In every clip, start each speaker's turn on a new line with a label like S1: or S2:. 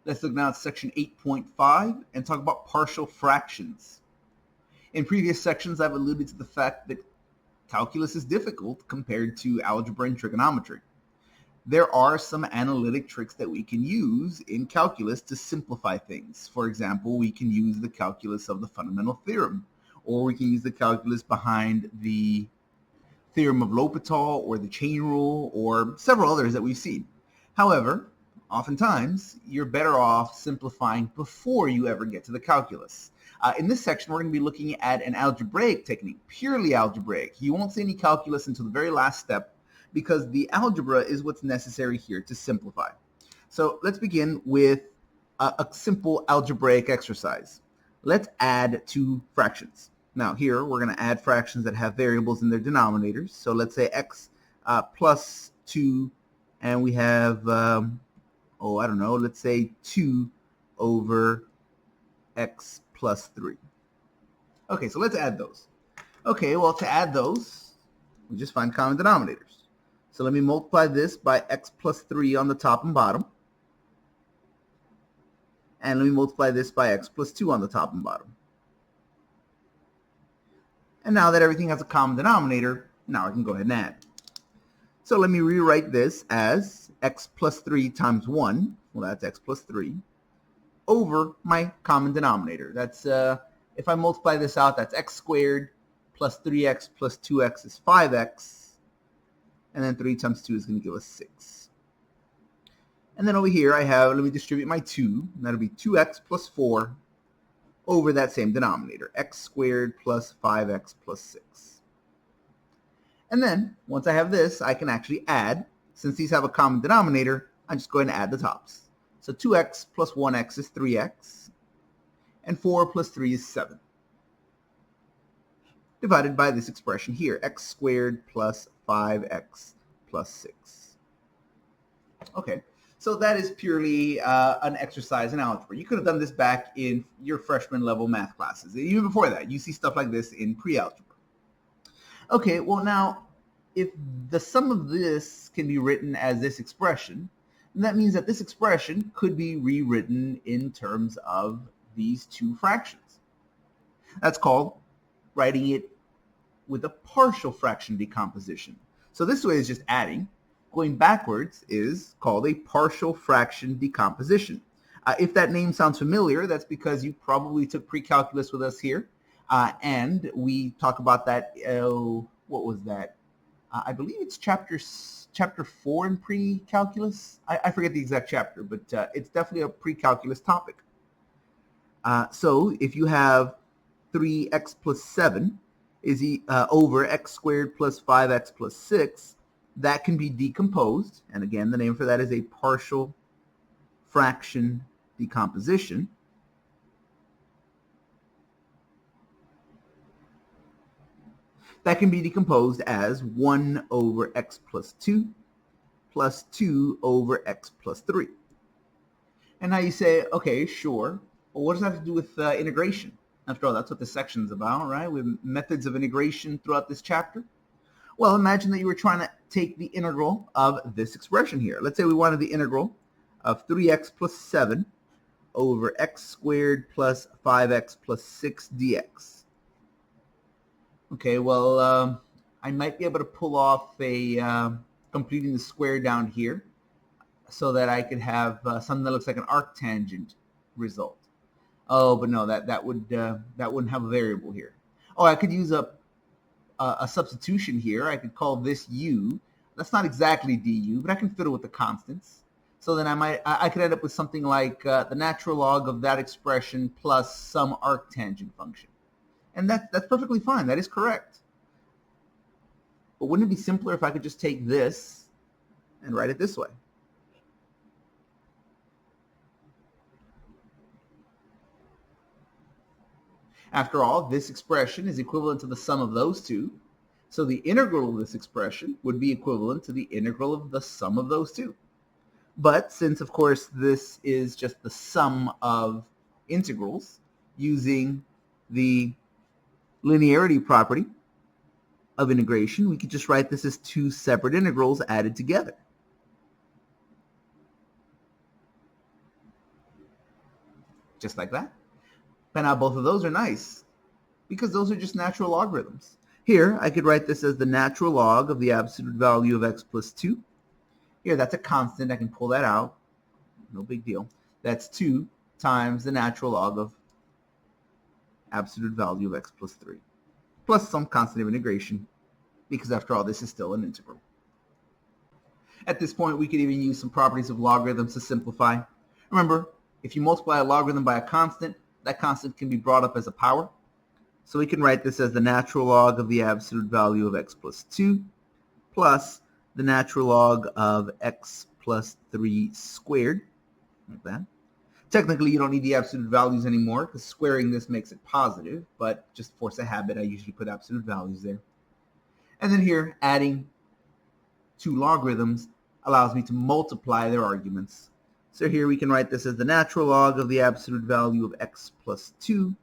S1: Let's look now at section 8.5 and talk about partial fractions. In previous sections, I've alluded to the fact that calculus is difficult compared to algebra and trigonometry. There are some analytic tricks that we can use in calculus to simplify things. For example, we can use the calculus of the fundamental theorem, or we can use the calculus behind the theorem of L'Hopital or the chain rule or several others that we've seen. However, oftentimes you're better off simplifying before you ever get to the calculus. In this section, we're going to be looking at an algebraic technique, purely algebraic. You won't see any calculus until the very last step because the algebra is what's necessary here to simplify. So let's begin with a simple algebraic exercise. Let's add two fractions. Now here we're going to add fractions that have variables in their denominators. So let's say x plus 2, and we have, let's say 2 over x plus 3. Okay, so let's add those. Okay, well, to add those, we just find common denominators. So let me multiply this by x plus 3 on the top and bottom. And let me multiply this by x plus 2 on the top and bottom. And now that everything has a common denominator, now I can go ahead and add. So let me rewrite this as x plus 3 times 1, well, that's x plus 3, over my common denominator. That's, if I multiply this out, that's x squared plus 3x plus 2x is 5x. And then 3 times 2 is going to give us 6. And then over here I have, let me distribute my 2. And that'll be 2x plus 4 over that same denominator, x squared plus 5x plus 6. And then, once I have this, I can actually add. Since these have a common denominator, I'm just going to add the tops. So 2x plus 1x is 3x, and 4 plus 3 is 7. Divided by this expression here, x squared plus 5x plus 6. Okay, so that is purely an exercise in algebra. You could have done this back in your freshman level math classes. Even before that, you see stuff like this in pre-algebra. Okay, well now, if the sum of this can be written as this expression, then that means that this expression could be rewritten in terms of these two fractions. That's called writing it with a partial fraction decomposition. So this way is just adding. Going backwards is called a partial fraction decomposition. If that name sounds familiar, that's because you probably took pre-calculus with us here. And we talk about that, what was that? I believe it's chapter 4 in pre-calculus. I forget the exact chapter, but it's definitely a pre-calculus topic. So if you have 3x plus 7 is over x squared plus 5x plus 6, that can be decomposed. And again, the name for that is a partial fraction decomposition. That can be decomposed as 1 over x plus 2 plus 2 over x plus 3. And now you say, okay, sure. Well, what does that have to do with integration? After all, that's what this section is about, right? We have methods of integration throughout this chapter. Well, imagine that you were trying to take the integral of this expression here. Let's say we wanted the integral of 3x plus 7 over x squared plus 5x plus 6 dx. Okay, well, I might be able to pull off a completing the square down here so that I could have something that looks like an arctangent result. Oh, but no, that wouldn't have a variable here. Oh, I could use a substitution here. I could call this u. That's not exactly du, but I can fiddle with the constants. So then I could end up with something like the natural log of that expression plus some arctangent function. And that's perfectly fine. That is correct. But wouldn't it be simpler if I could just take this and write it this way? After all, this expression is equivalent to the sum of those two. So the integral of this expression would be equivalent to the integral of the sum of those two. But since, of course, this is just the sum of integrals using the linearity property of integration, we could just write this as two separate integrals added together. just like that. But now both of those are nice because those are just natural logarithms. Here, I could write this as the natural log of the absolute value of x plus 2. Here, that's a constant. I can pull that out. No big deal. That's 2 times the natural log of absolute value of x plus 3, plus some constant of integration, because after all, this is still an integral. At this point, we could even use some properties of logarithms to simplify. Remember, if you multiply a logarithm by a constant, that constant can be brought up as a power. So we can write this as the natural log of the absolute value of x plus 2 plus the natural log of x plus 3 squared, like that. Technically, you don't need the absolute values anymore because squaring this makes it positive, but just force a habit, I usually put absolute values there. And then here, adding two logarithms allows me to multiply their arguments. So here we can write this as the natural log of the absolute value of x plus 2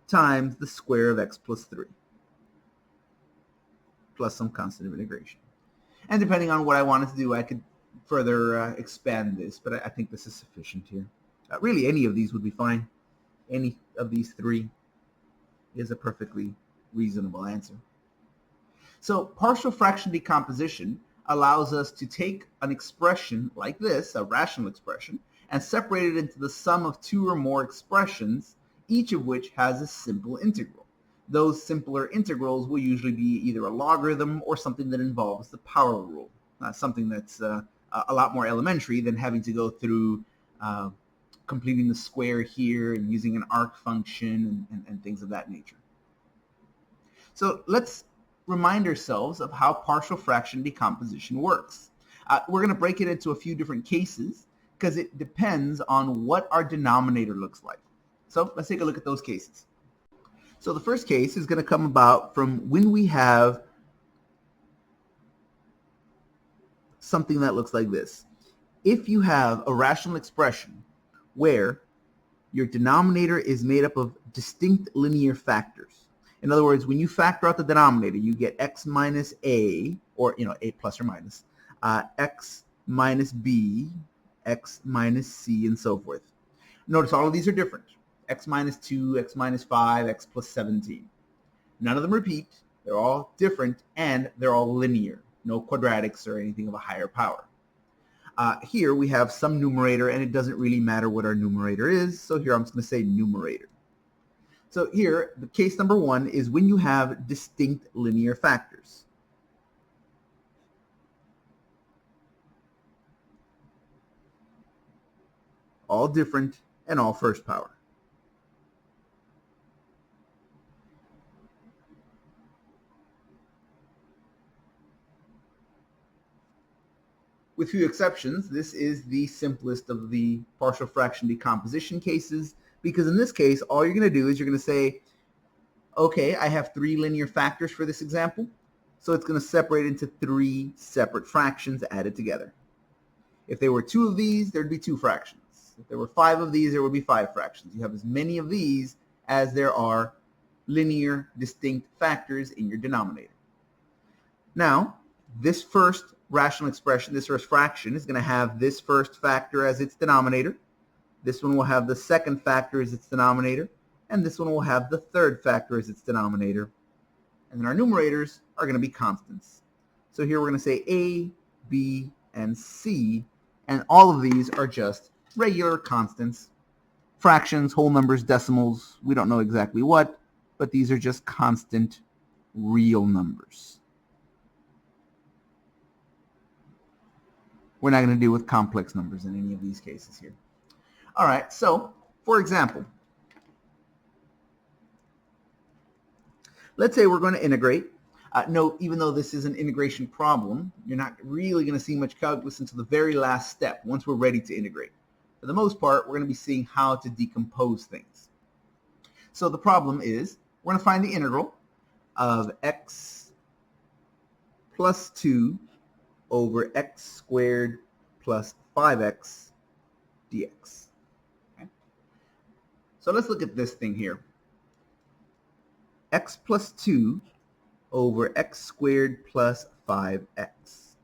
S1: times the square of x plus 3, plus some constant of integration. And depending on what I wanted to do, I could further expand this, but I think this is sufficient here. Really, any of these would be fine. Any of these three is a perfectly reasonable answer. So partial fraction decomposition allows us to take an expression like this, a rational expression, and separate it into the sum of two or more expressions, each of which has a simple integral. Those simpler integrals will usually be either a logarithm or something that involves the power rule, something that's a lot more elementary than having to go through completing the square here and using an arc function and things of that nature. So let's remind ourselves of how partial fraction decomposition works. We're going to break it into a few different cases because it depends on what our denominator looks like. So let's take a look at those cases. So the first case is going to come about from when we have something that looks like this. If you have a rational expression where your denominator is made up of distinct linear factors. In other words, when you factor out the denominator, you get x minus a, or a plus or minus, x minus b, x minus c, and so forth. Notice all of these are different. X minus 2, x minus 5, x plus 17. None of them repeat. They're all different, and they're all linear. No quadratics or anything of a higher power. Here we have some numerator, and it doesn't really matter what our numerator is, so here I'm just going to say numerator. So here, the case number one is when you have distinct linear factors. All different and all first power. With few exceptions, this is the simplest of the partial fraction decomposition cases, because in this case, all you're going to do is you're going to say, okay, I have three linear factors for this example, so it's going to separate into three separate fractions added together. If there were two of these, there'd be two fractions. If there were five of these, there would be five fractions. You have as many of these as there are linear distinct factors in your denominator. Now, this first rational expression, this first fraction, is going to have this first factor as its denominator. This one will have the second factor as its denominator, and this one will have the third factor as its denominator. And then our numerators are going to be constants. So here we're going to say a, b, and c, and all of these are just regular constants. Fractions, whole numbers, decimals, we don't know exactly what, but these are just constant real numbers. We're not going to deal with complex numbers in any of these cases here. All right, so for example, let's say we're going to integrate. Note, even though this is an integration problem, you're not really going to see much calculus until the very last step, once we're ready to integrate. For the most part, we're going to be seeing how to decompose things. So the problem is, we're going to find the integral of x plus 2 over x squared plus 5x dx. Okay. So let's look at this thing here. X plus 2 over x squared plus 5x.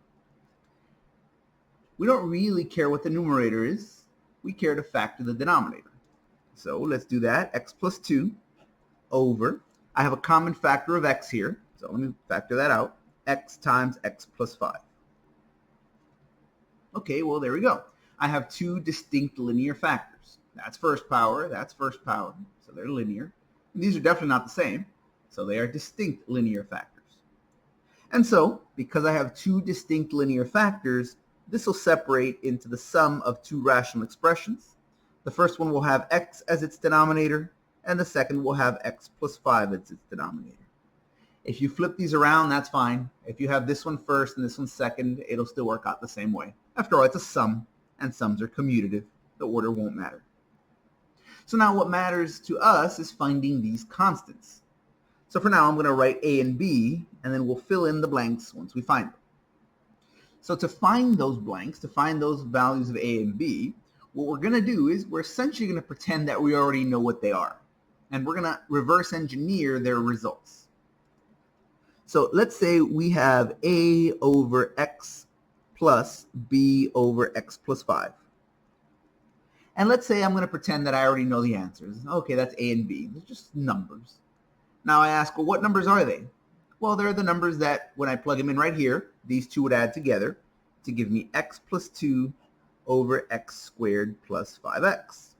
S1: We don't really care what the numerator is. We care to factor the denominator. So let's do that. X plus 2 over, I have a common factor of x here, so let me factor that out. X times x plus 5. Okay, well, there we go. I have two distinct linear factors. That's first power, so they're linear. And these are definitely not the same, so they are distinct linear factors. And so, because I have two distinct linear factors, this will separate into the sum of two rational expressions. The first one will have x as its denominator, and the second will have x plus 5 as its denominator. If you flip these around, that's fine. If you have this one first and this one second, it'll still work out the same way. After all, it's a sum, and sums are commutative. The order won't matter. So now what matters to us is finding these constants. So for now, I'm going to write a and b, and then we'll fill in the blanks once we find them. So to find those blanks, to find those values of a and b, what we're going to do is we're essentially going to pretend that we already know what they are. And we're going to reverse engineer their results. So let's say we have a over x plus b over x plus 5. And let's say I'm going to pretend that I already know the answers. Okay, that's a and b. They're just numbers. Now I ask, well, what numbers are they? Well, they're the numbers that when I plug them in right here, these two would add together to give me x plus 2 over x squared plus 5x.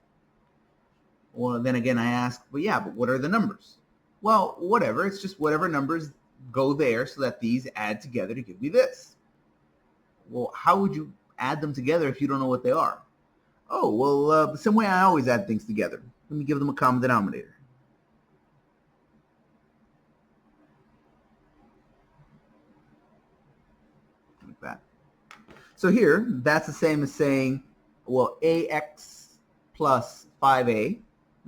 S1: Well, then again, I ask, well, yeah, but what are the numbers? Well, whatever. It's just whatever numbers go there so that these add together to give me this. Well, how would you add them together if you don't know what they are? Oh, well, the same way I always add things together. Let me give them a common denominator. Like that. So here, that's the same as saying, well, ax plus 5a,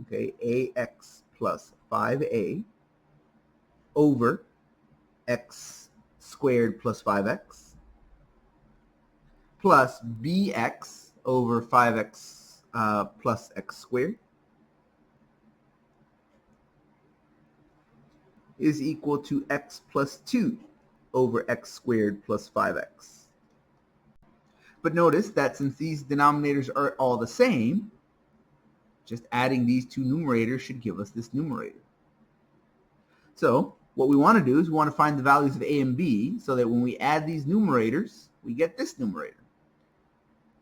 S1: okay, ax plus 5a over x squared plus 5x plus bx over 5x plus x squared is equal to x plus 2 over x squared plus 5x. But notice that since these denominators are all the same, just adding these two numerators should give us this numerator. So what we want to do is we want to find the values of a and b so that when we add these numerators, we get this numerator.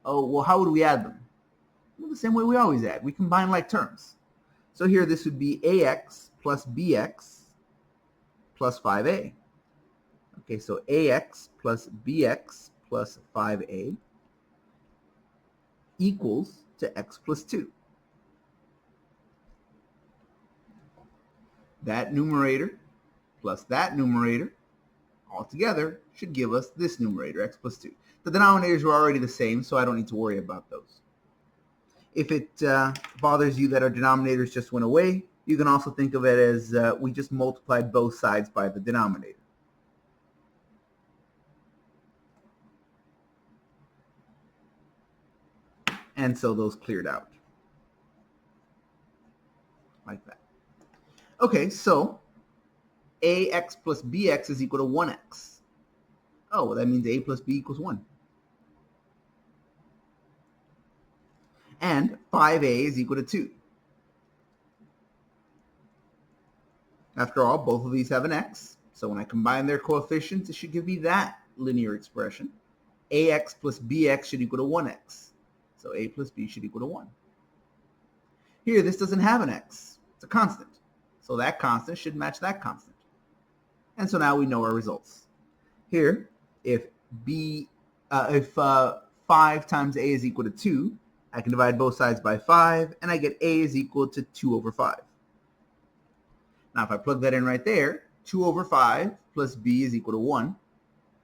S1: Oh, well, how would we add them? Well, the same way we always add. We combine like terms. So here this would be ax plus bx plus 5a. Okay, so ax plus bx plus 5a equals to x plus 2. That numerator plus that numerator altogether should give us this numerator, x plus 2. The denominators were already the same, so I don't need to worry about those. If it bothers you that our denominators just went away, you can also think of it as we just multiplied both sides by the denominator. And so those cleared out. Like that. Okay, so ax plus bx is equal to 1x. Oh, well, that means a plus b equals 1. And 5a is equal to 2. After all, both of these have an x, so when I combine their coefficients, it should give me that linear expression. Ax plus bx should equal to 1x. So a plus b should equal to 1. Here, this doesn't have an x. It's a constant. So that constant should match that constant. And so now we know our results. Here, if 5 times a is equal to 2, I can divide both sides by 5, and I get a is equal to 2 over 5. Now, if I plug that in right there, 2 over 5 plus b is equal to 1.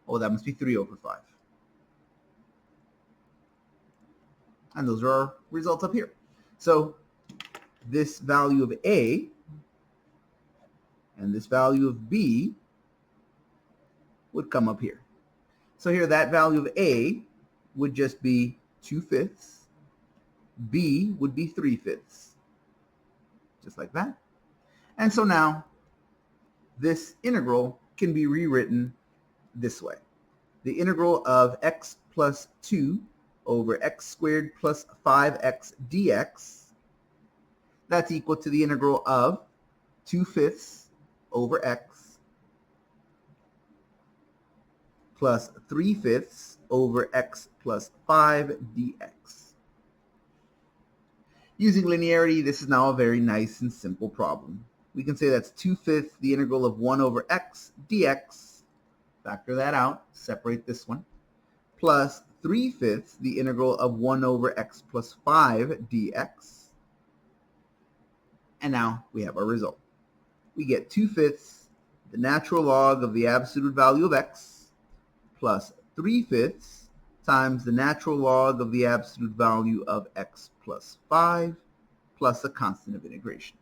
S1: Oh, that must be 3 over 5. And those are our results up here. So this value of a and this value of b would come up here. So here that value of a would just be 2/5. B would be 3/5. Just like that. And so now this integral can be rewritten this way. The integral of x plus 2 over x squared plus 5x dx That's equal to the integral of 2/5 over x plus 3/5 over x plus 5 dx. Using linearity, this is now a very nice and simple problem. We can say that's 2/5 the integral of 1 over x dx, factor that out, separate this one, plus 3/5 the integral of 1 over x plus 5 dx. And now we have our result. We get 2/5 the natural log of the absolute value of x plus 3/5 times the natural log of the absolute value of x plus 5 plus a constant of integration.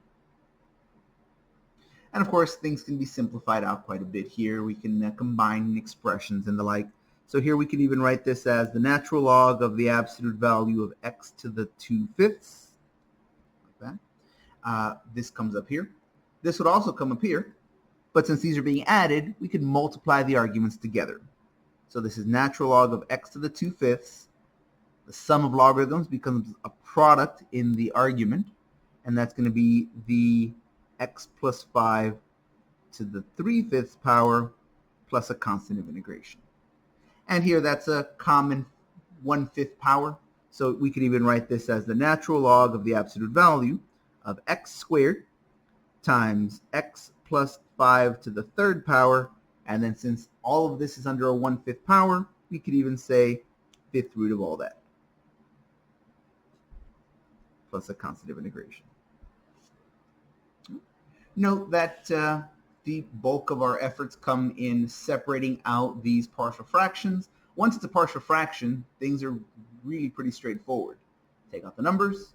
S1: And of course, things can be simplified out quite a bit here. We can combine expressions and the like. So here we can even write this as the natural log of the absolute value of x to the 2/5. Like that. This comes up here. This would also come up here. But since these are being added, we can multiply the arguments together. So this is natural log of x to the 2/5. The sum of logarithms becomes a product in the argument. And that's going to be the x plus 5 to the 3/5 power plus a constant of integration. And here that's a common 1/5 power. So we could even write this as the natural log of the absolute value of x squared times x plus 5 to the 3rd power. And then since all of this is under a 1/5 power, we could even say 5th root of all that plus a constant of integration. Note that the bulk of our efforts come in separating out these partial fractions. Once it's a partial fraction, things are really pretty straightforward. Take out the numbers,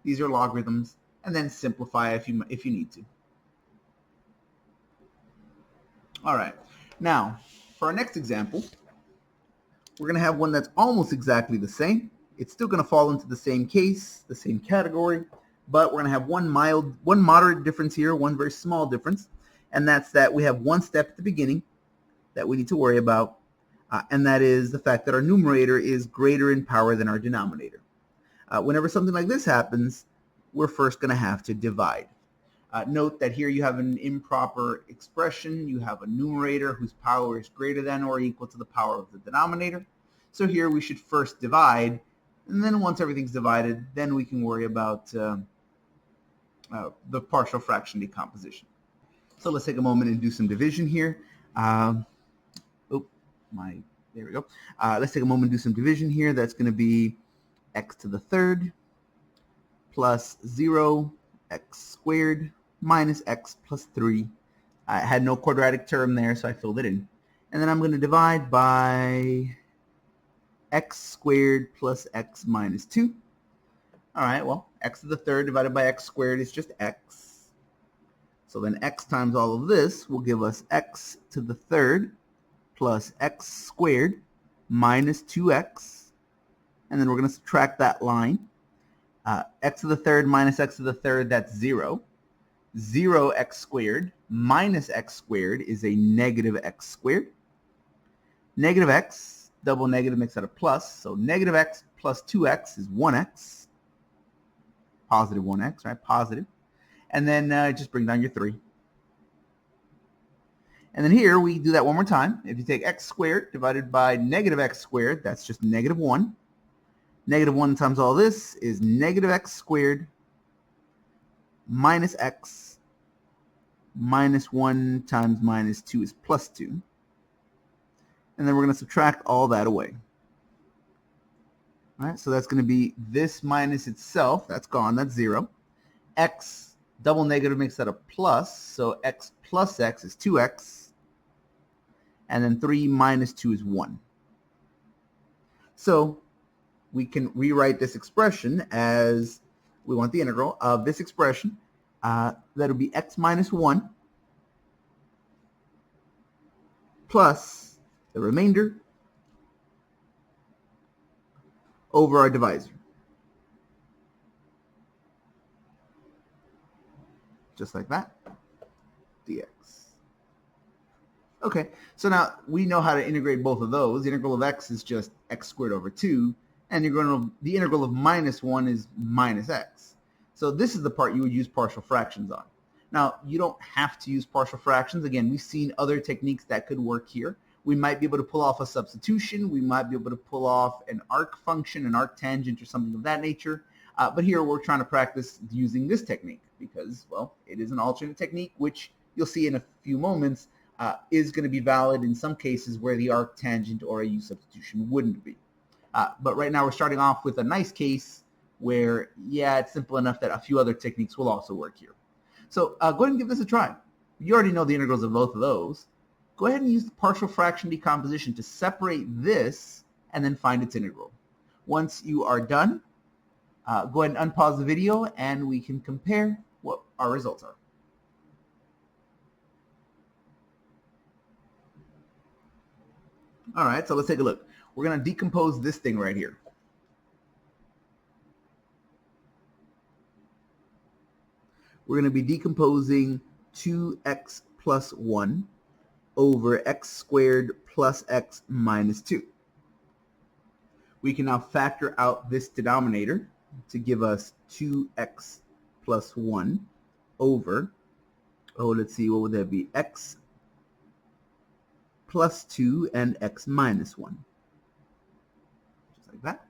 S1: these are logarithms, and then simplify if you need to. All right, now for our next example, we're going to have one that's almost exactly the same. It's still going to fall into the same case, the same category, but we're going to have one moderate difference here, one very small difference, and that's that we have one step at the beginning that we need to worry about, and that is the fact that our numerator is greater in power than our denominator. Whenever something like this happens, we're first going to have to divide. Note that here you have an improper expression. You have a numerator whose power is greater than or equal to the power of the denominator. So here we should first divide, and then once everything's divided, then we can worry about the partial fraction decomposition. So let's take a moment and do some division here. There we go. Let's take a moment and do some division here. That's going to be x to the 3rd plus 0 x squared minus x plus 3. I had no quadratic term there, so I filled it in. And then I'm going to divide by x squared plus x minus 2. All right, well, x to the 3rd divided by x squared is just x. So then x times all of this will give us x to the 3rd plus x squared minus 2x. And then we're going to subtract that line. X to the 3rd minus x to the 3rd, that's 0. 0x squared minus x squared is a negative x squared. Negative x, double negative makes that a plus. So negative x plus 2x is 1x. Positive 1x, right? Positive. And then just bring down your 3. And then here we do that one more time. If you take x squared divided by negative x squared, that's just negative 1. Negative 1 times all this is negative x squared minus x minus 1 times minus 2 is plus 2. And then we're going to subtract all that away. All right, so that's going to be this minus itself. That's gone. That's 0. X, double negative makes that a plus. So x plus x is 2x. And then 3 minus 2 is 1. So we can rewrite this expression as we want the integral of this expression. That'll be x minus 1 plus the remainder over our divisor. Just like that, dx. Okay, so now we know how to integrate both of those. The integral of x is just x squared over 2, and the integral of minus 1 is minus x. So this is the part you would use partial fractions on. Now, you don't have to use partial fractions. Again, we've seen other techniques that could work here. We might be able to pull off a substitution. We might be able to pull off an arc function, an arctangent, or something of that nature. But here we're trying to practice using this technique because, well, it is an alternate technique, which you'll see in a few moments is going to be valid in some cases where the arctangent or a u substitution wouldn't be. But right now we're starting off with a nice case where, yeah, it's simple enough that a few other techniques will also work here. So go ahead and give this a try. You already know the integrals of both of those. Go ahead and use the partial fraction decomposition to separate this and then find its integral. Once you are done, go ahead and unpause the video and we can compare what our results are. All right, so let's take a look. We're going to decompose this thing right here. We're going to be decomposing 2x plus 1 over x squared plus x minus 2. We can now factor out this denominator to give us 2x plus 1 over, let's see, what would that be? X plus 2 and x minus 1. Just like that.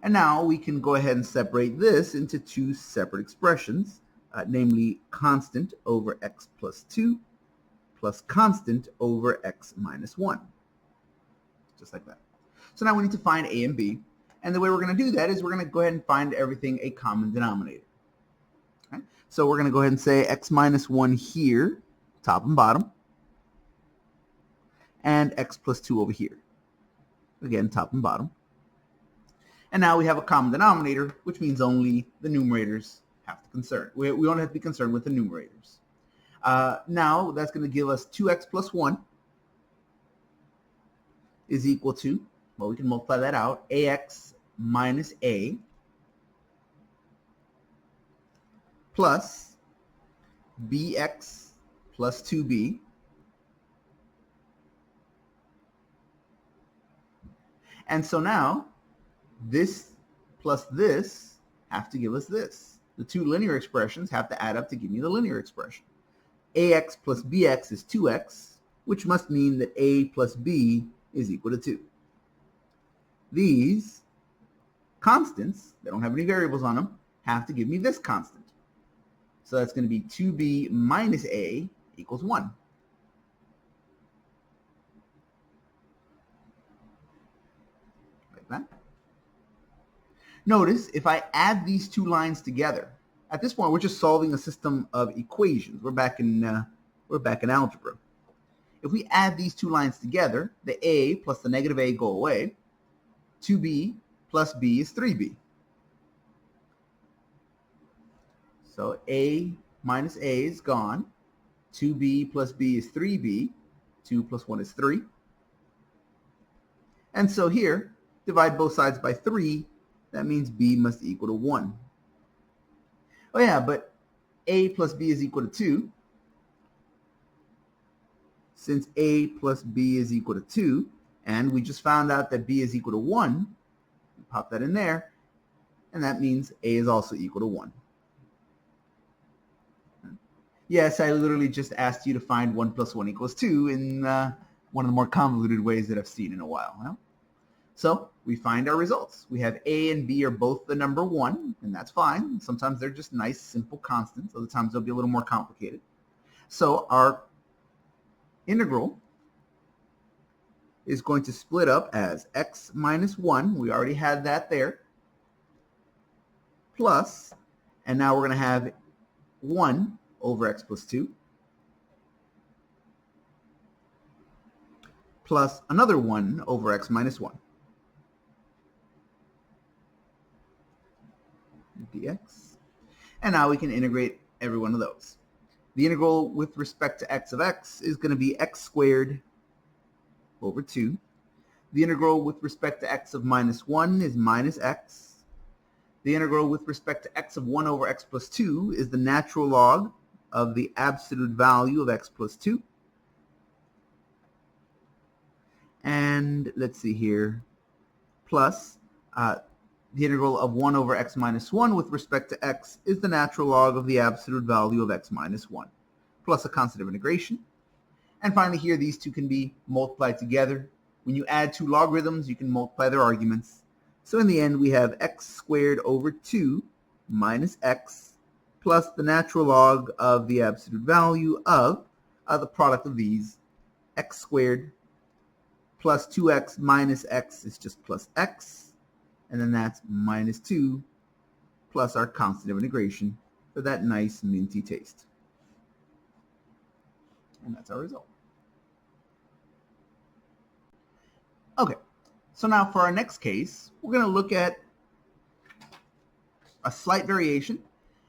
S1: And now we can go ahead and separate this into two separate expressions, namely constant over x plus 2 plus constant over x minus 1. Just like that. So now we need to find a and b. And the way we're going to do that is we're going to go ahead and find everything a common denominator. Okay? So we're going to go ahead and say x minus 1 here, top and bottom, and x plus 2 over here. Again, top and bottom. And now we have a common denominator, which means only the numerators have to concern. We only have to be concerned with the numerators. Now that's going to give us 2x plus 1 is equal to, well, we can multiply that out, ax minus a plus bx plus 2b and so now this plus this have to give us this. The two linear expressions have to add up to give me the linear expression. Ax plus bx is 2x, which must mean that a plus b is equal to 2. These constants, they don't have any variables on them, have to give me this constant. So that's going to be 2b minus a equals 1. Like that. Notice if I add these two lines together, at this point we're just solving a system of equations. We're back in algebra. If we add these two lines together, the a plus the negative a go away. 2b plus b is 3b. So a minus a is gone. 2b plus b is 3b. 2 plus 1 is 3. And so here, divide both sides by 3. That means b must equal to 1. Oh yeah, but a plus b is equal to 2. Since a plus b is equal to 2, and we just found out that b is equal to 1, pop that in there, and that means a is also equal to 1. Yes, I literally just asked you to find 1 plus 1 equals 2 in one of the more convoluted ways that I've seen in a while. Well, so we find our results. We have a and b are both the number 1, and that's fine. Sometimes they're just nice, simple constants. Other times they'll be a little more complicated. So our integral is going to split up as x minus 1. We already had that there. Plus, and now we're going to have 1 over x plus 2. Plus another 1 over x minus 1. Dx. And now we can integrate every one of those. The integral with respect to x of x is going to be x squared over 2. The integral with respect to x of minus 1 is minus x. The integral with respect to x of 1 over x plus 2 is the natural log of the absolute value of x plus 2. And let's see here, plus the integral of 1 over x minus 1 with respect to x is the natural log of the absolute value of x minus 1, plus a constant of integration. And finally here, these two can be multiplied together. When you add two logarithms, you can multiply their arguments. So in the end, we have x squared over 2 minus x plus the natural log of the absolute value of the product of these, x squared plus 2x minus x is just plus x, and then that's minus 2 plus our constant of integration for that nice minty taste. And that's our result. Okay, so now for our next case, we're going to look at a slight variation.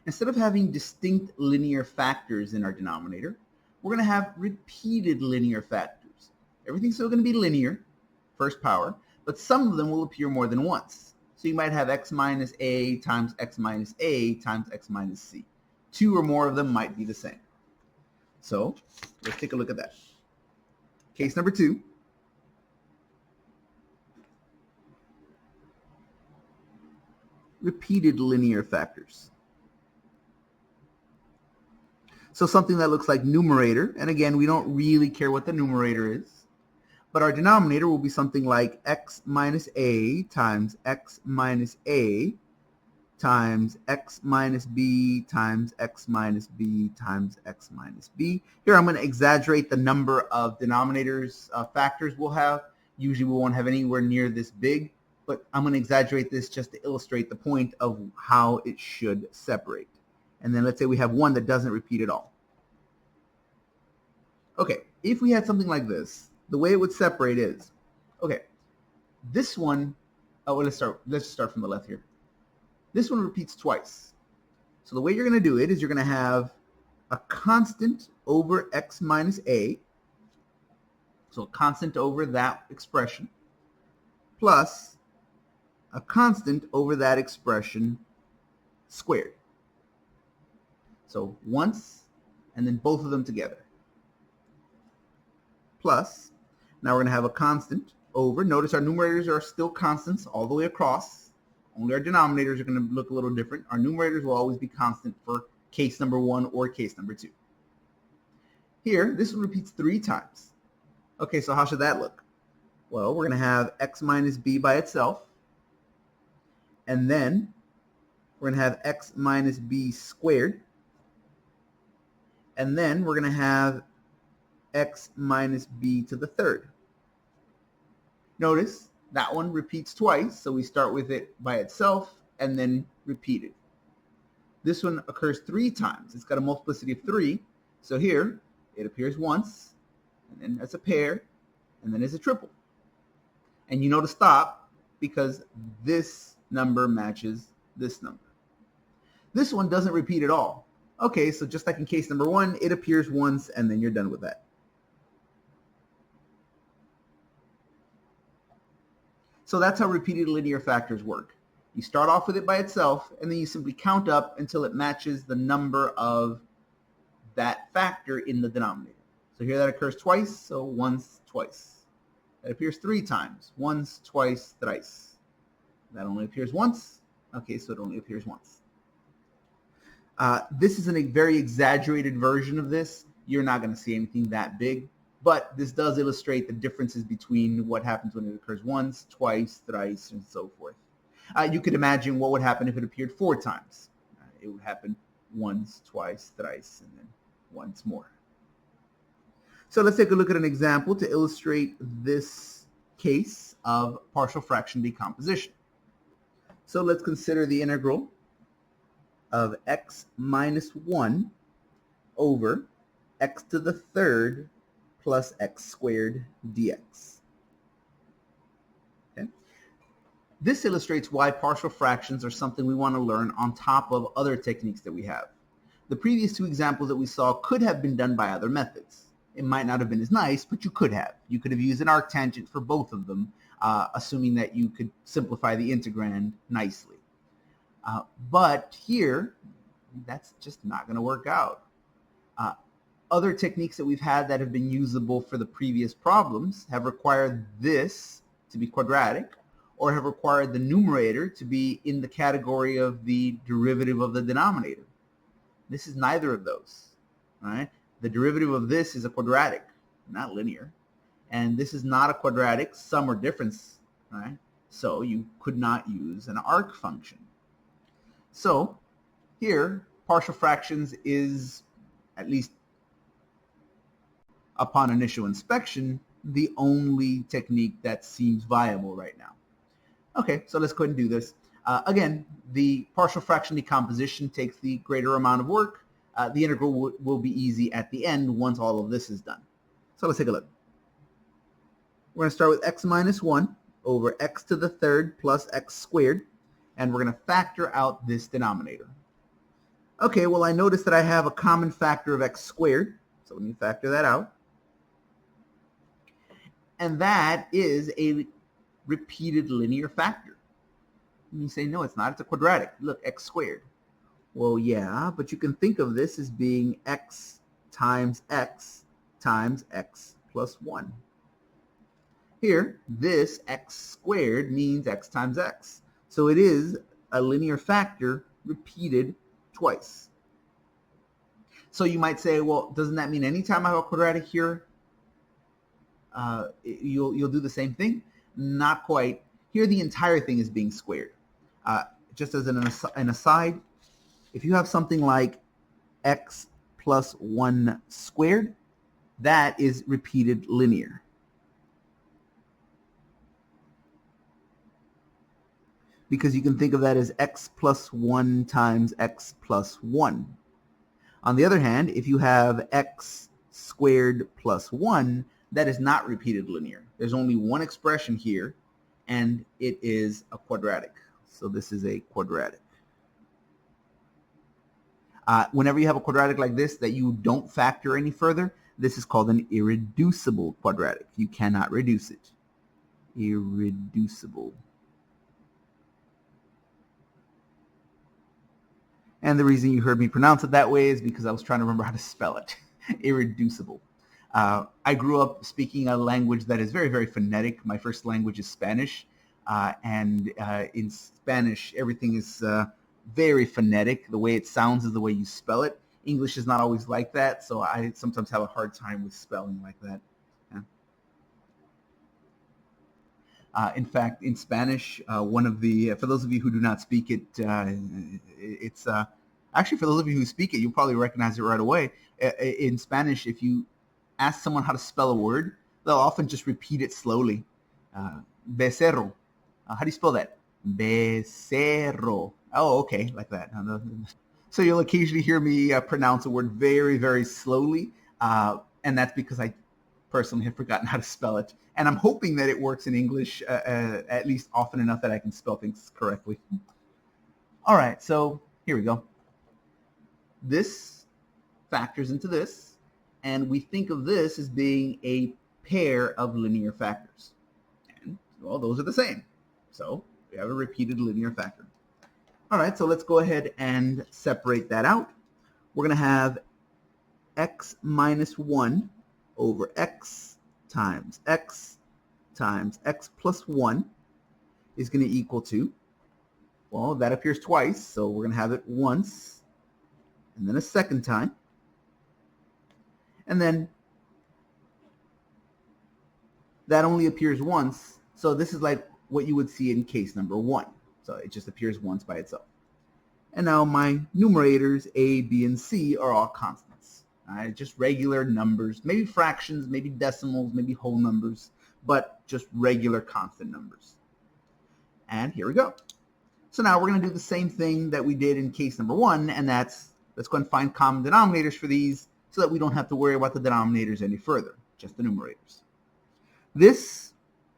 S1: Instead of having distinct linear factors in our denominator, we're going to have repeated linear factors. Everything's still going to be linear, first power, but some of them will appear more than once. So you might have x minus a times x minus a times x minus c. Two or more of them might be the same. So let's take a look at that. Case number 2. Repeated linear factors. So something that looks like numerator, and again, we don't really care what the numerator is, but our denominator will be something like x minus a times x minus a times x minus b times x minus b times x minus b. Here I'm going to exaggerate the number of denominators, factors we'll have. Usually we won't have anywhere near this big, but I'm going to exaggerate this just to illustrate the point of how it should separate. And then let's say we have one that doesn't repeat at all. Okay, if we had something like this, the way it would separate is, okay, this one, well, let's start from the left here. This one repeats twice. So the way you're going to do it is you're going to have a constant over x minus a, so a constant over that expression, plus a constant over that expression squared. So once, and then both of them together. Plus, now we're going to have a constant over, notice our numerators are still constants all the way across. Only our denominators are going to look a little different. Our numerators will always be constant for case number 1 or case number 2. Here, this one repeats 3 times. Okay, so how should that look? Well, we're going to have x minus b by itself. And then we're going to have x minus b squared. And then we're going to have x minus b to the third. Notice that one repeats twice, so we start with it by itself and then repeat it. This one occurs 3 times. It's got a multiplicity of 3, so here it appears once, and then as a pair, and then as a triple. And you know to stop because this number matches this number. This one doesn't repeat at all. Okay, so just like in case number 1, it appears once and then you're done with that. So that's how repeated linear factors work. You start off with it by itself and then you simply count up until it matches the number of that factor in the denominator. So here that occurs twice, so once, twice. That appears 3 times, once, twice, thrice. That only appears once. Okay, so it only appears once. This is a very exaggerated version of this. You're not going to see anything that big, but this does illustrate the differences between what happens when it occurs once, twice, thrice, and so forth. You could imagine what would happen if it appeared 4 times. It would happen once, twice, thrice, and then once more. So let's take a look at an example to illustrate this case of partial fraction decomposition. So let's consider the integral of x minus 1 over x to the third plus x squared dx. Okay. This illustrates why partial fractions are something we want to learn on top of other techniques that we have. The previous 2 examples that we saw could have been done by other methods. It might not have been as nice, but you could have. You could have used an arctangent for both of them, assuming that you could simplify the integrand nicely. But here, that's just not going to work out. Other techniques that we've had that have been usable for the previous problems have required this to be quadratic, or have required the numerator to be in the category of the derivative of the denominator. This is neither of those. All right? The derivative of this is a quadratic, not linear. And this is not a quadratic sum or difference. Right? So you could not use an arc function. So here, partial fractions is, at least upon initial inspection, the only technique that seems viable right now. Okay, so let's go ahead and do this. Again, the partial fraction decomposition takes the greater amount of work. The integral will be easy at the end once all of this is done. So let's take a look. We're going to start with x minus 1 over x to the third plus x squared, and we're going to factor out this denominator. Okay, well, I notice that I have a common factor of x squared, so let me factor that out. And that is a repeated linear factor. And you say, no, it's not. It's a quadratic. Look, x squared. Well, yeah, but you can think of this as being x times x plus 1. Here, this x squared means x times x. So it is a linear factor repeated twice. So you might say, well, doesn't that mean anytime I have a quadratic here, you'll do the same thing? Not quite. Here the entire thing is being squared. Just as an aside, if you have something like x plus 1 squared, that is repeated linear. Because you can think of that as x plus 1 times x plus 1. On the other hand, if you have x squared plus 1, that is not repeated linear. There's only one expression here, and it is a quadratic. So this is a quadratic. Whenever you have a quadratic like this that you don't factor any further, this is called an irreducible quadratic. You cannot reduce it. Irreducible. And the reason you heard me pronounce it that way is because I was trying to remember how to spell it. Irreducible. I grew up speaking a language that is very, very phonetic. My first language is Spanish. And in Spanish, everything is very phonetic. The way it sounds is the way you spell it. English is not always like that, so I sometimes have a hard time with spelling like that. In fact, in Spanish, one of the, for those of you who do not speak it, it's actually for those of you who speak it, you'll probably recognize it right away. In Spanish, if you ask someone how to spell a word, they'll often just repeat it slowly. Becerro. How do you spell that? Becerro. Oh, okay, like that. So you'll occasionally hear me pronounce a word very, very slowly, and that's because I personally have forgotten how to spell it. And I'm hoping that it works in English at least often enough that I can spell things correctly. All right, so here we go. This factors into this, and we think of this as being a pair of linear factors. And, well, those are the same. So we have a repeated linear factor. All right, so let's go ahead and separate that out. We're going to have x minus 1 over x times x plus 1 is going to equal to, well, that appears twice, so we're going to have it once and then a second time. And then that only appears once, so this is like what you would see in case number 1. So it just appears once by itself. And now my numerators, a, b, and c, are all constants. Just regular numbers, maybe fractions, maybe decimals, maybe whole numbers, but just regular constant numbers. And here we go. So now we're going to do the same thing that we did in case number 1, and that's, let's go and find common denominators for these so that we don't have to worry about the denominators any further, just the numerators. This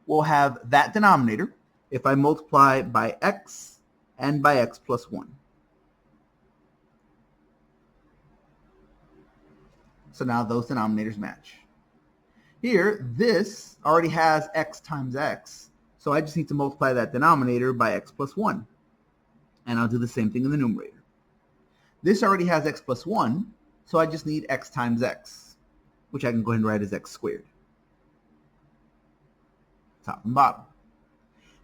S1: will have that denominator if I multiply by x and by x plus 1. So now those denominators match. Here, this already has x times x, so I just need to multiply that denominator by x plus 1. And I'll do the same thing in the numerator. This already has x plus 1, so I just need x times x, which I can go ahead and write as x squared. Top and bottom.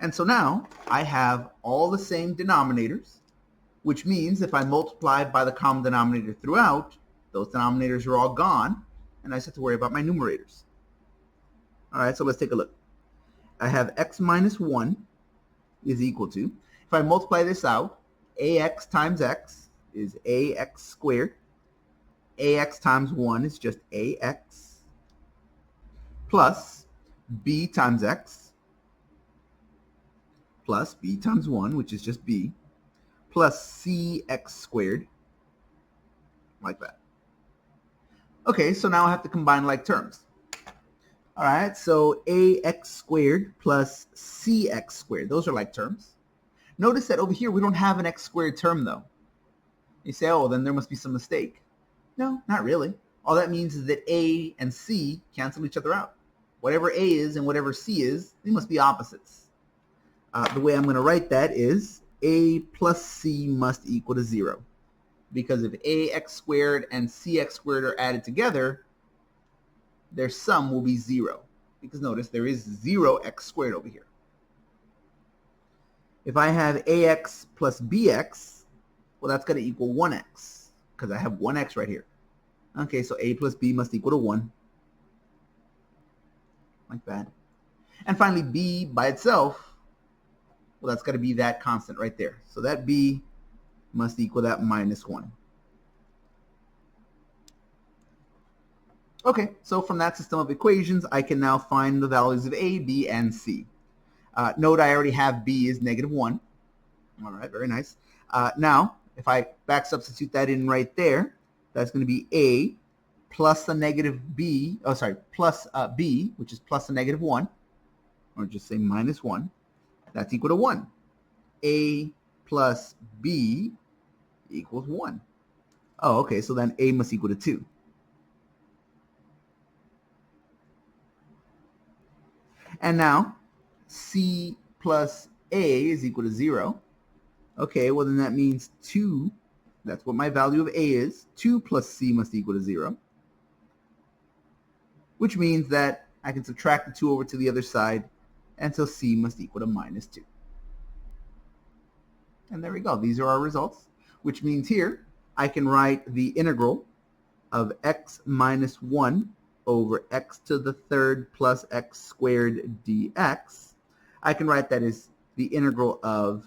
S1: And so now I have all the same denominators, which means if I multiply by the common denominator throughout, those denominators are all gone, and I just have to worry about my numerators. All right, so let's take a look. I have x minus 1 is equal to, if I multiply this out, ax times x is ax squared. Ax times 1 is just ax, plus b times x, plus b times 1, which is just b, plus cx squared, like that. Okay, so now I have to combine like terms. All right, so ax squared plus cx squared, those are like terms. Notice that over here we don't have an x squared term though. You say, oh, then there must be some mistake. No, not really. All that means is that a and c cancel each other out. Whatever a is and whatever c is, they must be opposites. The way I'm going to write that is a plus c must equal to 0. Because if ax squared and cx squared are added together, their sum will be 0. Because notice there is 0x squared over here. If I have ax plus bx, well, that's going to equal 1x. Because I have 1x right here. Okay, so a plus b must equal to 1. Like that. And finally, b by itself, well, that's got to be that constant right there. So that b must equal that minus 1. Okay, so from that system of equations, I can now find the values of a, b, and c. Note I already have b is negative 1. All right, very nice. Now, if I back substitute that in right there, that's going to be a plus a negative b, plus b, which is plus a negative 1, or just say minus 1. That's equal to 1. A plus b equals 1. Oh, okay, so then a must equal to 2. And now, c plus a is equal to 0. Okay, well then that means 2, that's what my value of a is. 2 plus c must equal to 0. Which means that I can subtract the 2 over to the other side, and so c must equal to minus 2. And there we go. These are our results, which means here I can write the integral of x minus 1 over x to the third plus x squared dx. I can write that as the integral of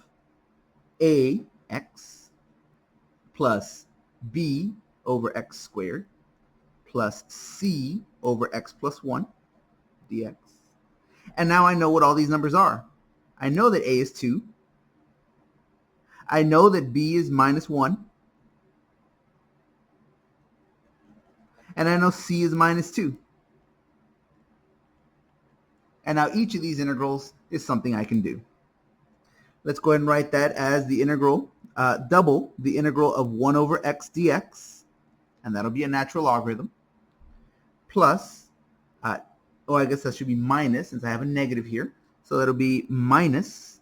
S1: ax plus b over x squared plus c over x plus 1 dx. And now I know what all these numbers are. I know that a is 2. I know that b is minus 1. And I know c is minus 2. And now each of these integrals is something I can do. Let's go ahead and write that as the integral, double the integral of 1 over x dx, and that'll be a natural logarithm, plus, I guess that should be minus since I have a negative here, so that'll be minus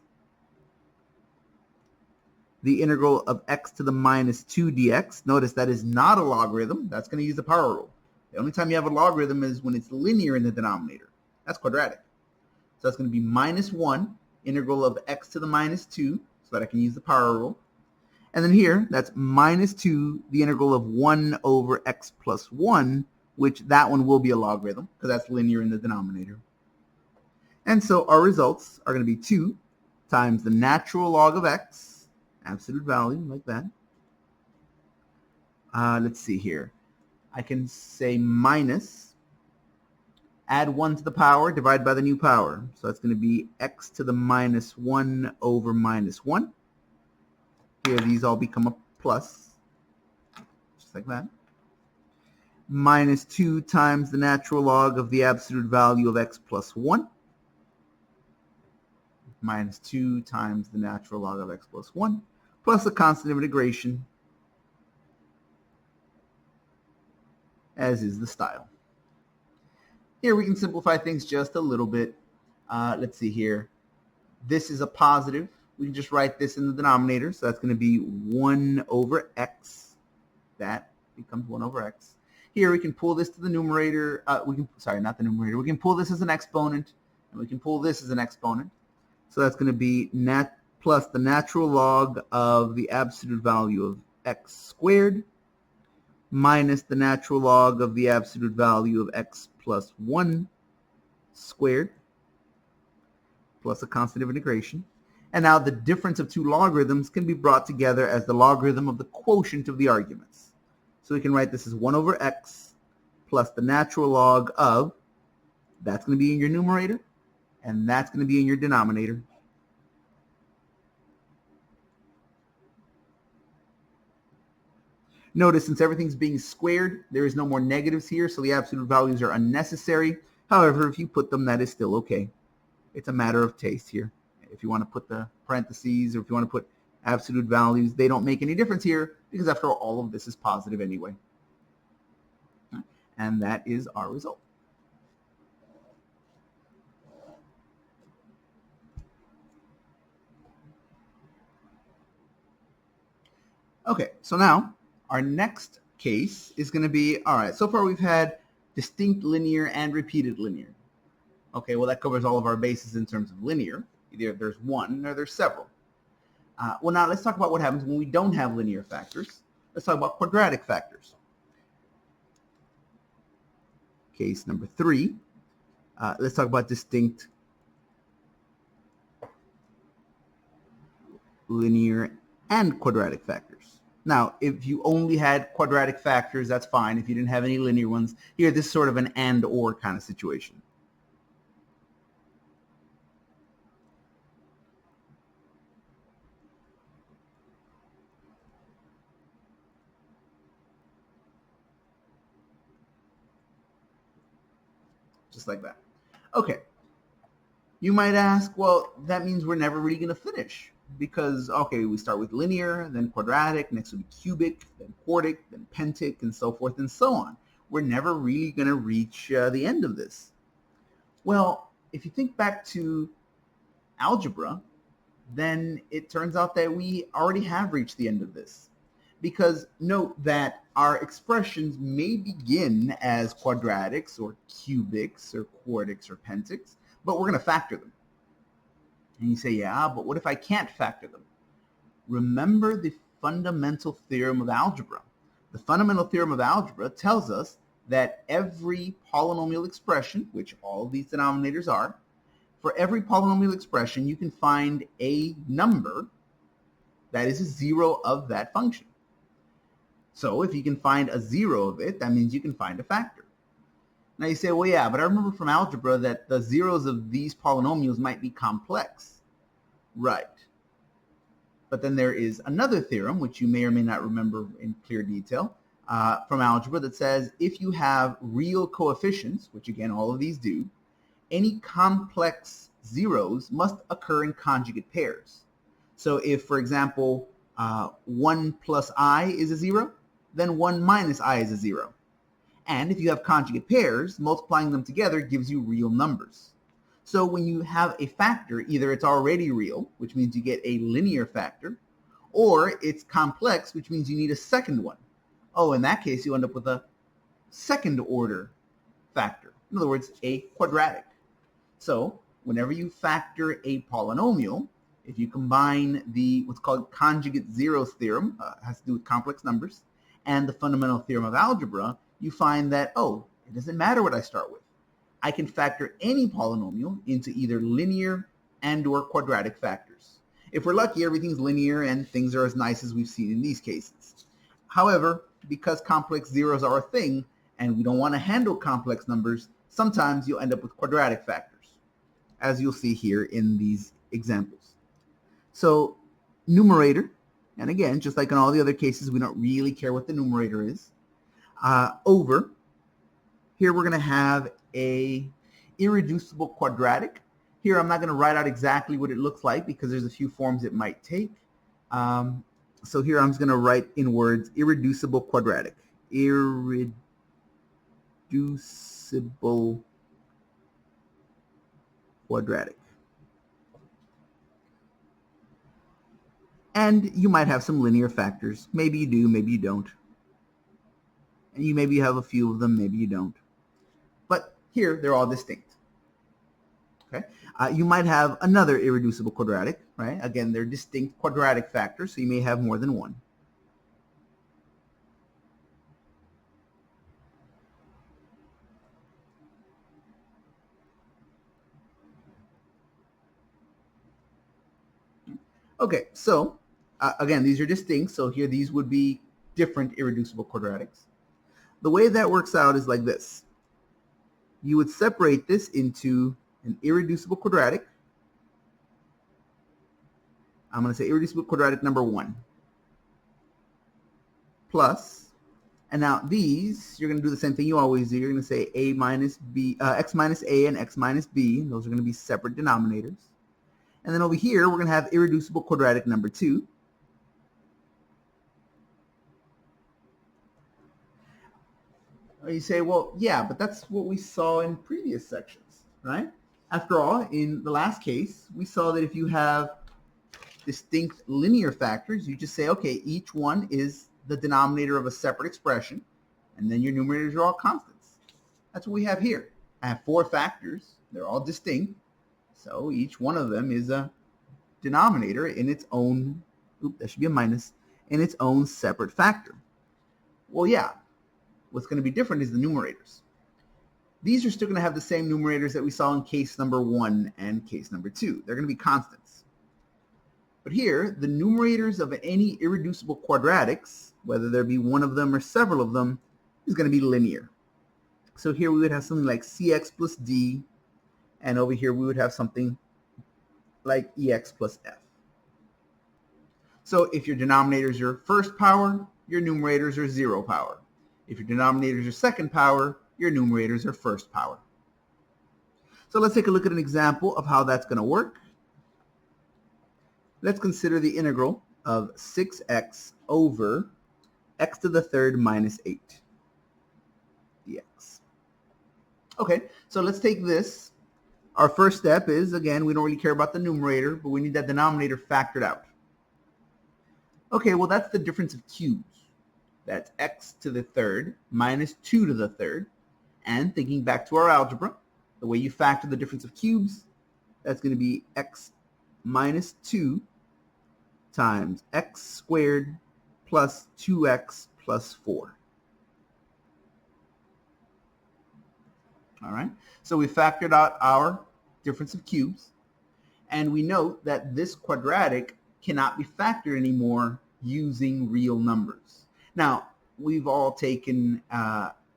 S1: the integral of x to the minus 2 dx. Notice that is not a logarithm. That's going to use the power rule. The only time you have a logarithm is when it's linear in the denominator. That's quadratic. So that's going to be minus 1 integral of x to the minus 2, so that I can use the power rule. And then here, that's minus 2, the integral of 1 over x plus 1, which that one will be a logarithm, because that's linear in the denominator. And so our results are going to be 2 times the natural log of x, absolute value, like that. Let's see here. I can say minus, add 1 to the power, divide by the new power. So that's going to be x to the minus 1 over minus 1. Here, these all become a plus, just like that. Minus 2 times the natural log of the absolute value of x plus 1. Minus 2 times the natural log of x plus 1, plus the constant of integration, as is the style. Here we can simplify things just a little bit. Let's see here. This is a positive. We can just write this in the denominator. So that's going to be 1 over x. That becomes 1 over x. Here we can pull this to the numerator. Not the numerator. We can pull this as an exponent, and we can pull this as an exponent. So that's going to be plus the natural log of the absolute value of x squared minus the natural log of the absolute value of x plus 1 squared plus a constant of integration. And now the difference of two logarithms can be brought together as the logarithm of the quotient of the arguments. So we can write this as 1 over x plus the natural log of, that's going to be in your numerator, and that's going to be in your denominator. Notice since everything's being squared, there is no more negatives here, so the absolute values are unnecessary. However, if you put them, that is still okay. It's a matter of taste here. If you want to put the parentheses or if you want to put absolute values, they don't make any difference here because after all of this is positive anyway. And that is our result. Okay, so now our next case is going to be, all right, so far we've had distinct linear and repeated linear. Okay, well that covers all of our bases in terms of linear. Either there's one or there's several. Well, now let's talk about what happens when we don't have linear factors. Let's talk about quadratic factors. Case number 3. Let's talk about distinct linear and quadratic factors. Now, if you only had quadratic factors, that's fine. If you didn't have any linear ones, here this is sort of an and/or kind of situation. Just like that. Okay. You might ask, well, that means we're never really going to finish because, okay, we start with linear, then quadratic, next will be cubic, then quartic, then pentic, and so forth and so on. We're never really going to reach the end of this. Well, if you think back to algebra, then it turns out that we already have reached the end of this. Because note that our expressions may begin as quadratics or cubics or quartics or pentics, but we're going to factor them. And you say, yeah, but what if I can't factor them? Remember the fundamental theorem of algebra. The fundamental theorem of algebra tells us that every polynomial expression, which all of these denominators are, for every polynomial expression, you can find a number that is a zero of that function. So if you can find a zero of it, that means you can find a factor. Now you say, well, yeah, but I remember from algebra that the zeros of these polynomials might be complex. Right. But then there is another theorem, which you may or may not remember in clear detail, from algebra that says if you have real coefficients, which again all of these do, any complex zeros must occur in conjugate pairs. So if, for example, 1 plus I is a zero, then 1 minus I is a zero. And if you have conjugate pairs, multiplying them together gives you real numbers. So when you have a factor, either it's already real, which means you get a linear factor, or it's complex, which means you need a second one. Oh, in that case, you end up with a second order factor. In other words, a quadratic. So whenever you factor a polynomial, if you combine the what's called conjugate zeros theorem, has to do with complex numbers, and the fundamental theorem of algebra, you find that, oh, it doesn't matter what I start with. I can factor any polynomial into either linear and or quadratic factors. If we're lucky, everything's linear and things are as nice as we've seen in these cases. However, because complex zeros are a thing and we don't want to handle complex numbers, sometimes you'll end up with quadratic factors, as you'll see here in these examples. So numerator, and again, just like in all the other cases, we don't really care what the numerator is. Over, here we're going to have a irreducible quadratic. Here I'm not going to write out exactly what it looks like because there's a few forms it might take. So here I'm just going to write in words irreducible quadratic. Irreducible quadratic. And you might have some linear factors. Maybe you do, maybe you don't. And you maybe have a few of them, maybe you don't. But here, they're all distinct. Okay. You might have another irreducible quadratic, right? Again, they're distinct quadratic factors, so you may have more than one. Okay, so again, these are distinct, so here these would be different irreducible quadratics. The way that works out is like this. You would separate this into an irreducible quadratic. I'm going to say irreducible quadratic number 1 plus, and now these, you're going to do the same thing you always do. You're going to say a minus b, x minus a and x minus b. Those are going to be separate denominators. And then over here, we're going to have irreducible quadratic number 2. You say, well, yeah, but that's what we saw in previous sections, right? After all, in the last case, we saw that if you have distinct linear factors, you just say, okay, each one is the denominator of a separate expression, and then your numerators are all constants. That's what we have here. I have 4 factors. They're all distinct. So each one of them is a denominator in its own, that should be a minus, in its own separate factor. Well, yeah, what's going to be different is the numerators. These are still going to have the same numerators that we saw in case number 1 and case number 2. They're going to be constants. But here, the numerators of any irreducible quadratics, whether there be one of them or several of them, is going to be linear. So here we would have something like cx plus d, and over here we would have something like ex plus f. So if your denominators are first power, your numerators are 0 power. If your denominators are second power, your numerators are first power. So let's take a look at an example of how that's going to work. Let's consider the integral of 6x over x to the third minus 8 dx. Okay, so let's take this. Our first step is, again, we don't really care about the numerator, but we need that denominator factored out. Okay, well, that's the difference of cubes. That's x to the third minus 2 to the third. And thinking back to our algebra, the way you factor the difference of cubes, that's going to be x minus 2 times x squared plus 2x plus 4. All right, so we factored out our difference of cubes, and we note that this quadratic cannot be factored anymore using real numbers. Now, we've all taken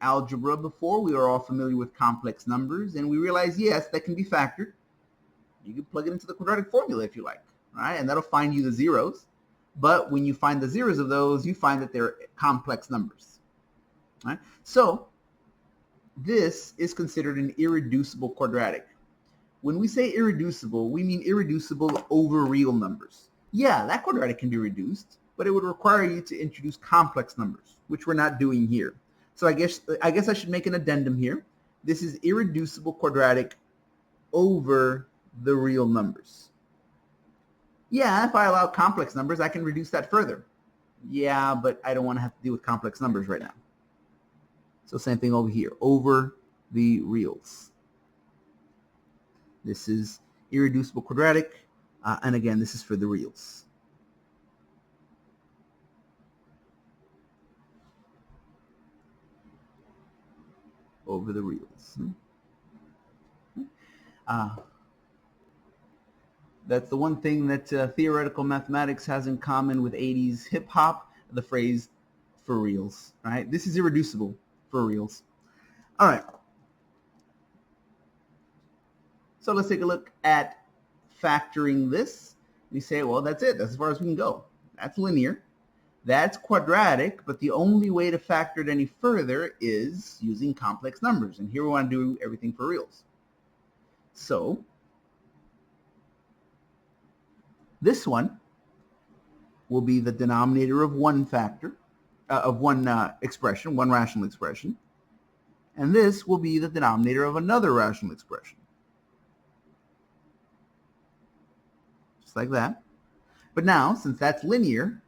S1: algebra before. We are all familiar with complex numbers, and we realize, yes, that can be factored. You can plug it into the quadratic formula if you like, right? And that'll find you the zeros. But when you find the zeros of those, you find that they're complex numbers, right? So this is considered an irreducible quadratic. When we say irreducible, we mean irreducible over real numbers. Yeah, that quadratic can be reduced, but it would require you to introduce complex numbers, which we're not doing here. So I guess I should make an addendum here. This is irreducible quadratic over the real numbers. Yeah, if I allow complex numbers, I can reduce that further. Yeah, but I don't want to have to deal with complex numbers right now. So same thing over here, over the reals. This is irreducible quadratic, and again, this is for the reals. Over the reals. That's the one thing that theoretical mathematics has in common with 80s hip hop, the phrase for reals, right? This is irreducible for reals. All right. So let's take a look at factoring this. We say, well, that's it. That's as far as we can go. That's linear. That's quadratic, but the only way to factor it any further is using complex numbers. And here we want to do everything for reals. So this one will be the denominator of one factor, of one expression, one rational expression. And this will be the denominator of another rational expression. Just like that. But now, since that's linear,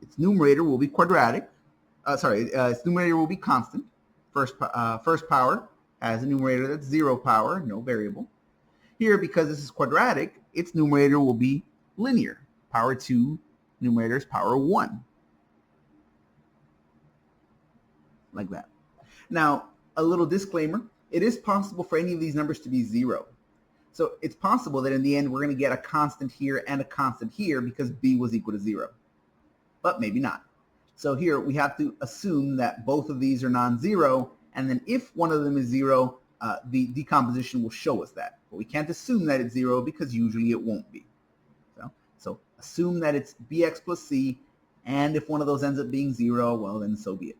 S1: its numerator will be quadratic. Its numerator will be constant. First power has a numerator that's 0 power, no variable. Here, because this is quadratic, its numerator will be linear. Power 2, numerator is power 1. Like that. Now, a little disclaimer, it is possible for any of these numbers to be 0. So it's possible that in the end we're going to get a constant here and a constant here because b was equal to 0. But maybe not. So here we have to assume that both of these are non-zero, and then if one of them is 0, the decomposition will show us that. But we can't assume that it's 0 because usually it won't be. So assume that it's bx plus c, and if one of those ends up being 0, well then so be it.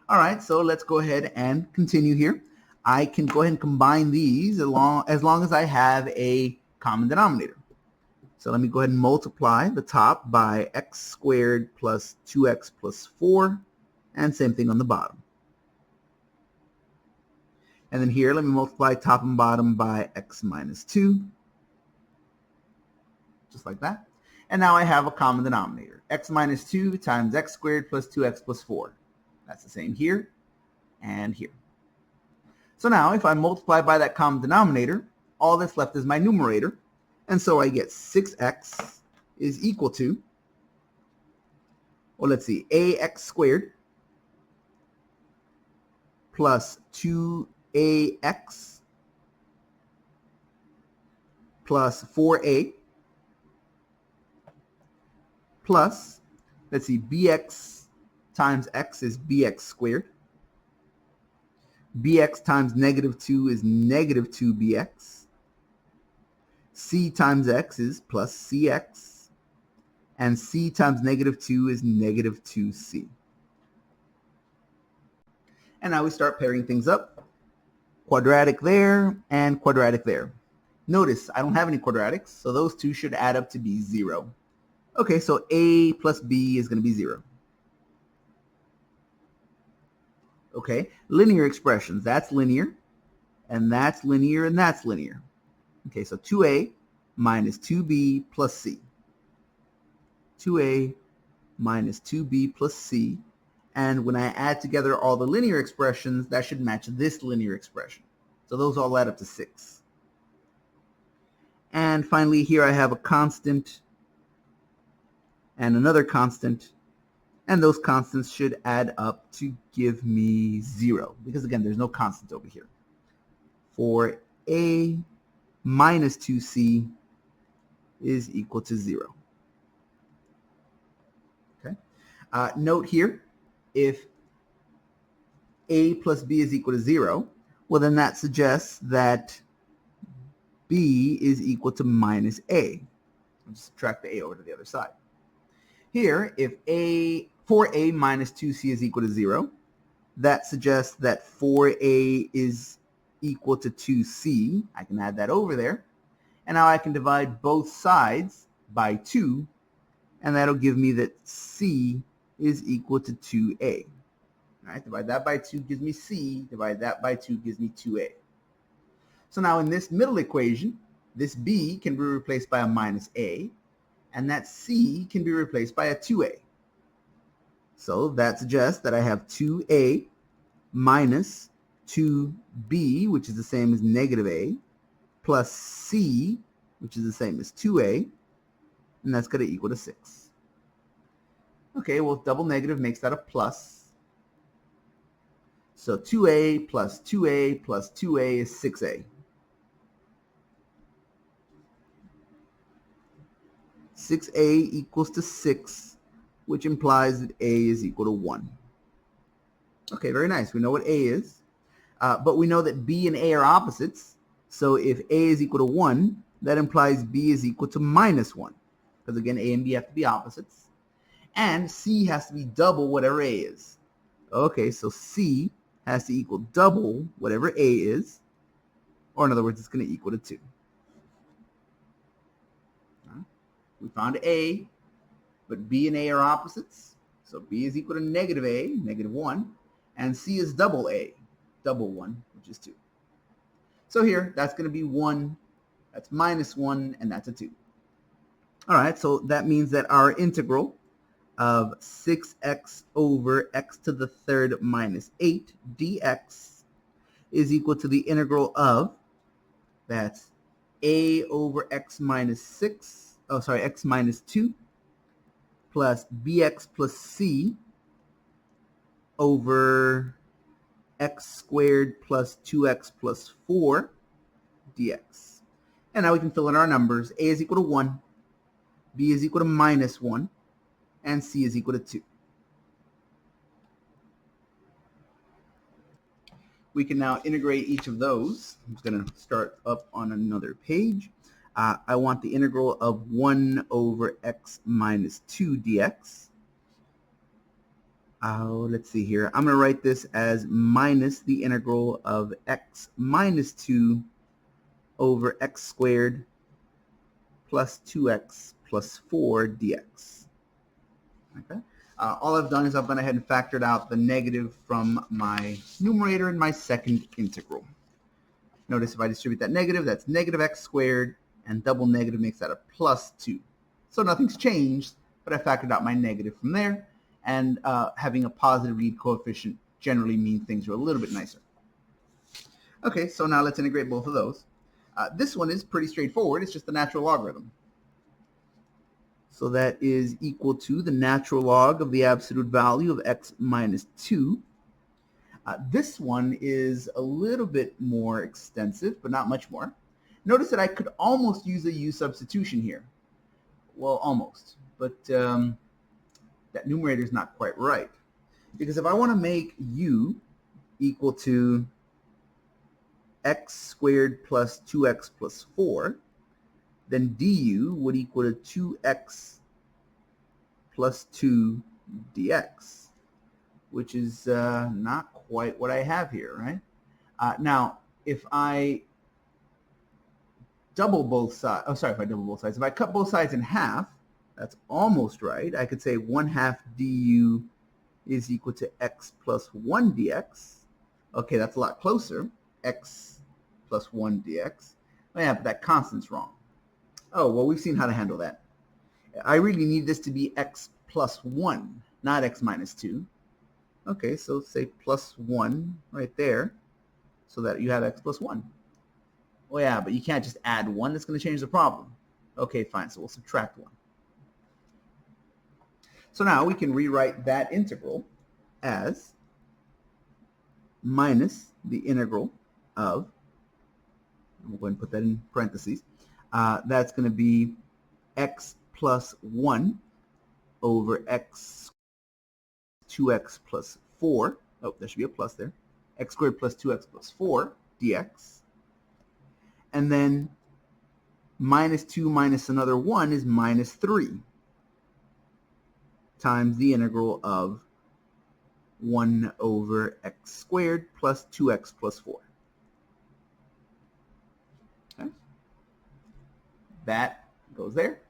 S1: All right, so let's go ahead and continue here. I can go ahead and combine these as long as I have a common denominator. So let me go ahead and multiply the top by x squared plus 2x plus 4, and same thing on the bottom. And then here, let me multiply top and bottom by x minus 2, just like that. And now I have a common denominator, x minus 2 times x squared plus 2x plus 4. That's the same here and here. So now if I multiply by that common denominator, all that's left is my numerator. And so I get 6x is equal to, well, let's see, ax squared plus 2ax plus 4a plus, let's see, bx times x is bx squared. Bx times negative 2 is negative 2bx. C times x is plus cx. And c times negative 2 is negative 2c. And now we start pairing things up. Quadratic there and quadratic there. Notice I don't have any quadratics, so those two should add up to be 0. Okay, so a plus b is going to be 0. Okay, linear expressions, that's linear, and that's linear, and that's linear. Okay, so 2a minus 2b plus c. 2a minus 2b plus c. And when I add together all the linear expressions, that should match this linear expression. So those all add up to 6. And finally, here I have a constant and another constant. And those constants should add up to give me 0. Because again, there's no constant over here. For a minus 2c is equal to 0. Okay. Note here, if a plus b is equal to 0, well then that suggests that b is equal to minus a. I'll just subtract the a over to the other side. Here, if 4a minus 2c is equal to 0, that suggests that 4a is equal to 2c. I can add that over there. And now I can divide both sides by 2, and that'll give me that c is equal to 2a. All right, divide that by 2 gives me c. Divide that by 2 gives me 2a. So now in this middle equation, this b can be replaced by a minus a, and that c can be replaced by a 2a. So that suggests that I have 2a minus 2b, which is the same as negative a, plus c, which is the same as 2a, and that's going to equal to 6. Okay, well, double negative makes that a plus. So 2a plus 2a plus 2a is 6a. 6a equals to 6, which implies that a is equal to 1. Okay, very nice. We know what a is, but we know that b and a are opposites. So if a is equal to 1, that implies b is equal to minus 1. Because again, a and b have to be opposites. And c has to be double whatever a is. Okay, so c has to equal double whatever a is. Or in other words, it's going to equal to 2. We found a, but b and a are opposites. So b is equal to negative a, negative 1. And c is double a, double 1, which is 2. So here, that's going to be 1, that's minus 1, and that's a 2. All right, so that means that our integral of 6x over x to the third minus 8 dx is equal to the integral of That's a over x minus 6, oh sorry, x minus 2 plus bx plus c over x squared plus 2x plus 4 dx. And now we can fill in our numbers. A is equal to 1, b is equal to minus 1, and c is equal to 2. We can now integrate each of those. I'm just going to start up on another page. I want the integral of 1 over x minus 2 dx. Let's see here. I'm going to write this as minus the integral of x minus 2 over x squared plus 2x plus 4 dx. Okay. All I've done is I've gone ahead and factored out the negative from my numerator in my second integral. Notice if I distribute that negative, that's negative x squared, and double negative makes that a plus 2. So nothing's changed, but I factored out my negative from there, and having a positive read coefficient generally means things are a little bit nicer. Okay, so now let's integrate both of those. This one is pretty straightforward. It's just the natural logarithm. So that is equal to the natural log of the absolute value of x minus 2. This one is a little bit more extensive, but not much more. Notice that I could almost use a u substitution here. Well, almost. But that numerator is not quite right. Because if I want to make u equal to x squared plus 2x plus 4, then du would equal to 2x plus 2 dx, which is not quite what I have here, right? Now, if I double both sides, if I cut both sides in half, that's almost right. I could say 1/2 du is equal to x plus 1 dx. Okay, that's a lot closer. X plus 1 dx. Oh, yeah, but that constant's wrong. Oh, well, we've seen how to handle that. I really need this to be x plus 1, not x minus 2. Okay, so say plus 1 right there, so that you have x plus 1. Oh, yeah, but you can't just add 1. That's going to change the problem. Okay, fine, so we'll subtract 1. So now we can rewrite that integral as minus the integral of, we'll go ahead and put that in parentheses, that's going to be x plus 1 over x 2x plus 4. Oh, there should be a plus there. X squared plus 2x plus 4 dx. And then minus 2 minus another 1 is minus 3 times the integral of 1 over x squared plus 2x plus 4. Okay. That goes there.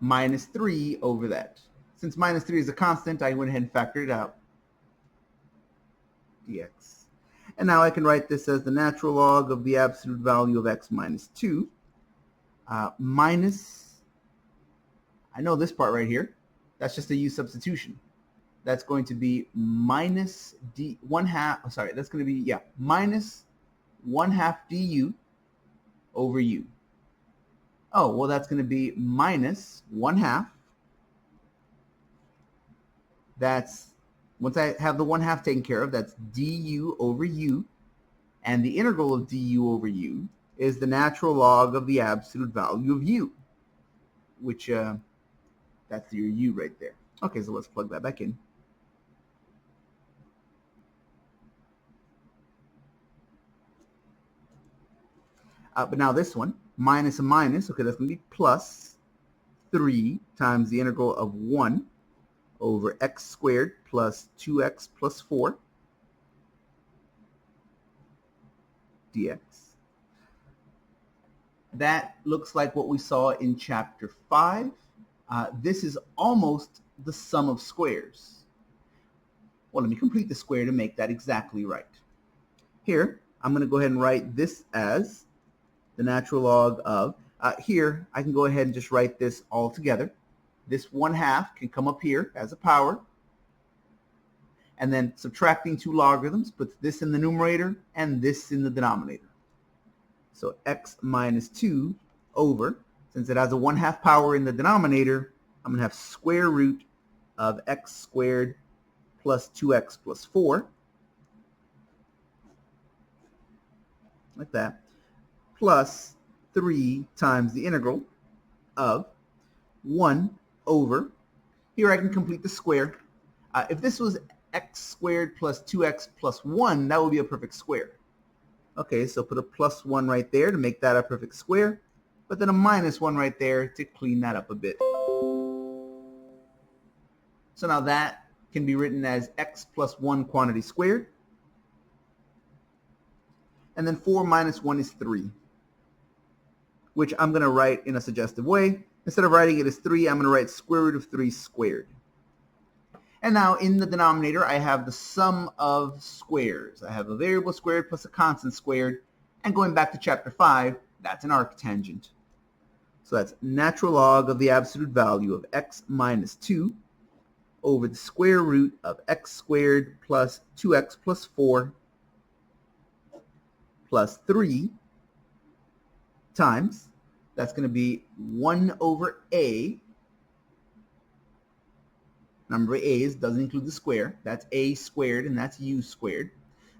S1: Minus 3 over that. Since minus 3 is a constant, I went ahead and factored it out. Dx. And now I can write this as the natural log of the absolute value of x minus 2 minus, I know this part right here, that's just a u substitution. That's going to be minus d 1/2, sorry, that's going to be, yeah, minus 1/2 du over u. Oh, well, that's going to be minus 1/2. That's, once I have the 1/2 taken care of, that's du over u. And the integral of du over u is the natural log of the absolute value of u, which, that's your u right there. Okay, so let's plug that back in. But now this one, minus a minus, okay, that's going to be plus 3 times the integral of 1 over x squared plus 2x plus 4 dx. That looks like what we saw in chapter 5. This is almost the sum of squares. Well, let me complete the square to make that exactly right. Here, I'm going to go ahead and write this as the natural log of, here, I can go ahead and just write this all together. This 1/2 can come up here as a power. And then subtracting two logarithms puts this in the numerator and this in the denominator. So x minus 2 over, since it has a 1/2 power in the denominator, I'm going to have square root of x squared plus 2x plus 4, like that, plus 3 times the integral of 1 over, here I can complete the square. If this was x squared plus 2x plus 1, that would be a perfect square. Okay, so put a plus 1 right there to make that a perfect square, but then a minus 1 right there to clean that up a bit. So now that can be written as x plus 1 quantity squared. And then 4 minus 1 is 3, which I'm going to write in a suggestive way. Instead of writing it as 3, I'm going to write square root of 3 squared. And now in the denominator, I have the sum of squares. I have a variable squared plus a constant squared. And going back to chapter 5, that's an arctangent. So that's natural log of the absolute value of x minus 2 over the square root of x squared plus 2x plus 4 plus 3 times, that's going to be 1 over a. Number of a's doesn't include the square. That's a squared, and that's u squared.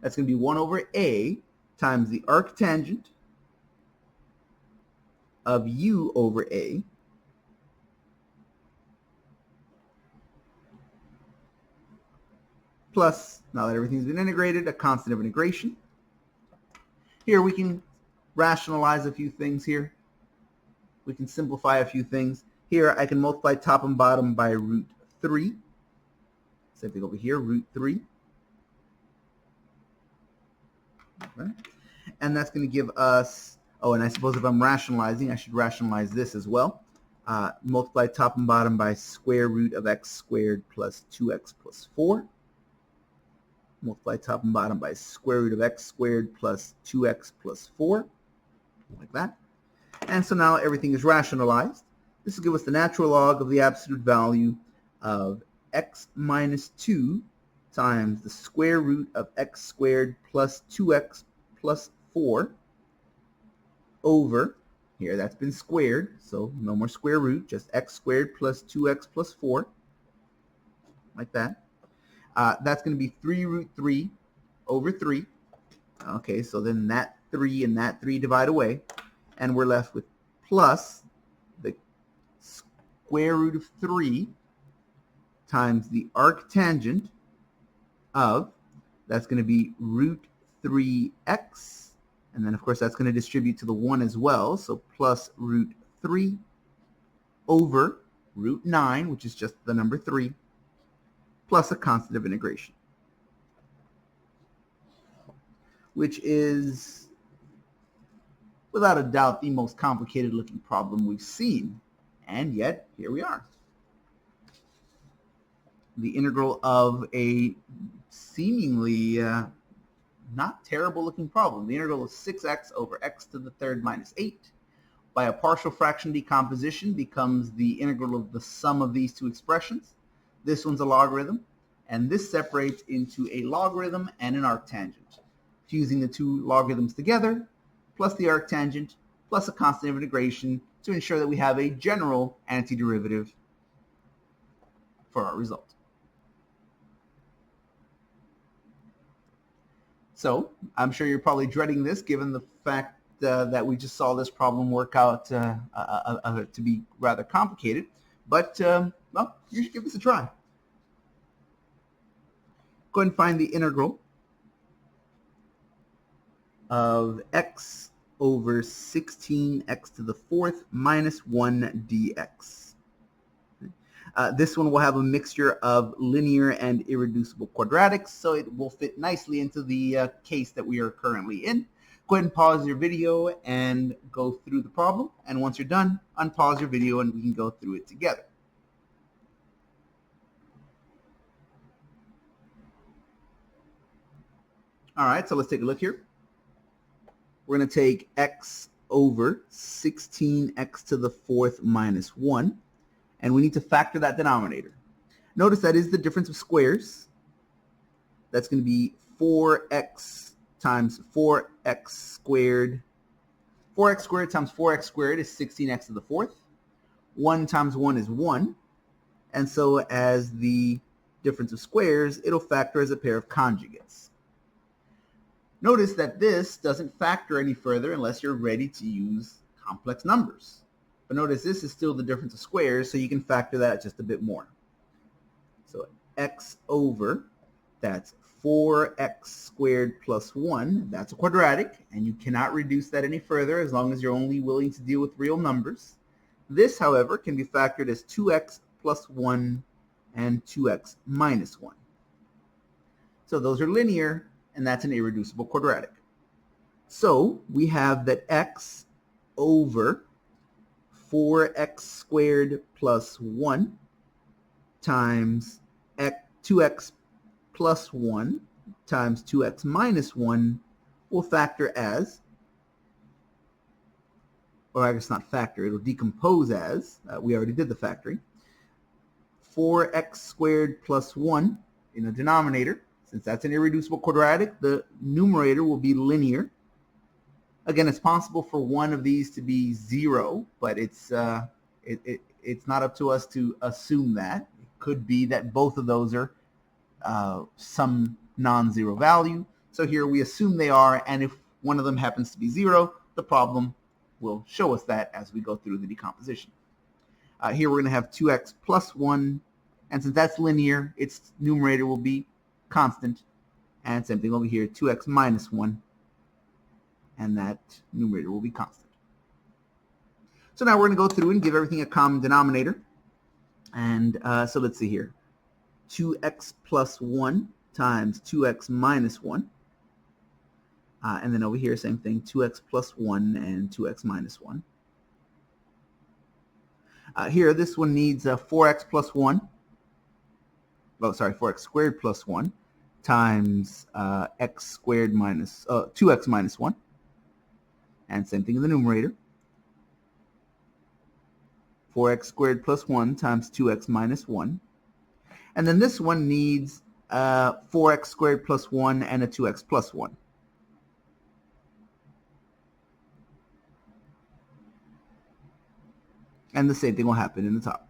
S1: That's going to be 1 over a times the arctangent of u over a plus, now that everything's been integrated, a constant of integration. Here we can rationalize a few things here. We can simplify a few things. Here I can multiply top and bottom by root 3. Same thing over here, root 3. Okay. And that's going to give us, oh, and I suppose if I'm rationalizing, I should rationalize this as well. Multiply top and bottom by square root of x squared plus 2x plus 4. Multiply top and bottom by square root of x squared plus 2x plus 4, like that. And so now everything is rationalized. This will give us the natural log of the absolute value of x minus 2 times the square root of x squared plus 2x plus 4 over, here that's been squared, so no more square root, just x squared plus 2x plus 4, like that. That's going to be 3 root 3 over 3. Okay, so then that 3 and that 3 divide away, and we're left with plus the square root of 3 times the arctangent of, that's going to be root 3x, and then of course that's going to distribute to the 1 as well, so plus root 3 over root 9, which is just the number 3, plus a constant of integration, which is, without a doubt, the most complicated looking problem we've seen. And yet, here we are. The integral of a seemingly not terrible looking problem. The integral of 6x over x to the third minus 8 by a partial fraction decomposition becomes the integral of the sum of these two expressions. This one's a logarithm, and this separates into a logarithm and an arctangent. Fusing the two logarithms together, plus the arctangent, plus a constant of integration to ensure that we have a general antiderivative for our result. So I'm sure you're probably dreading this given the fact that we just saw this problem work out to be rather complicated. But, well, you should give this a try. Go ahead and find the integral of x over 16x to the fourth minus 1 dx. This one will have a mixture of linear and irreducible quadratics, so it will fit nicely into the case that we are currently in. Go ahead and pause your video and go through the problem, and once you're done, unpause your video and we can go through it together. All right, so let's take a look here. We're going to take x over 16x to the fourth minus 1, and we need to factor that denominator. Notice that is the difference of squares. That's going to be 4x times 4x squared 4x squared times 4x squared is 16x to the fourth. 1 times 1 is 1. And so as the difference of squares, it'll factor as a pair of conjugates. Notice that this doesn't factor any further unless you're ready to use complex numbers. But notice this is still the difference of squares, so you can factor that just a bit more. So x over, that's 4x squared plus 1. That's a quadratic, and you cannot reduce that any further as long as you're only willing to deal with real numbers. This, however, can be factored as 2x plus 1 and 2x minus 1. So those are linear, and that's an irreducible quadratic. So we have that x over 4x squared plus 1 times 2x plus 1 times 2x minus 1 will factor as, or I guess not factor, it'll decompose as, we already did the factoring, 4x squared plus 1 in the denominator. Since that's an irreducible quadratic, the numerator will be linear. Again, it's possible for one of these to be 0, but it's not up to us to assume that. It could be that both of those are some non-zero value. So here we assume they are, and if one of them happens to be 0, the problem will show us that as we go through the decomposition. Here we're going to have 2x plus 1, and since that's linear, its numerator will be constant, and same thing over here, 2x minus 1, and that numerator will be constant. So now we're going to go through and give everything a common denominator, and so let's see here, 2x plus 1 times 2x minus 1, and then over here, same thing, 2x plus 1 and 2x minus 1. Here, this one needs 4x plus 1, 4x squared plus 1 times x squared minus 2x minus 1, and same thing in the numerator. 4x squared plus 1 times 2x minus 1. And then this one needs 4x squared plus 1 and a 2x plus 1. And the same thing will happen in the top.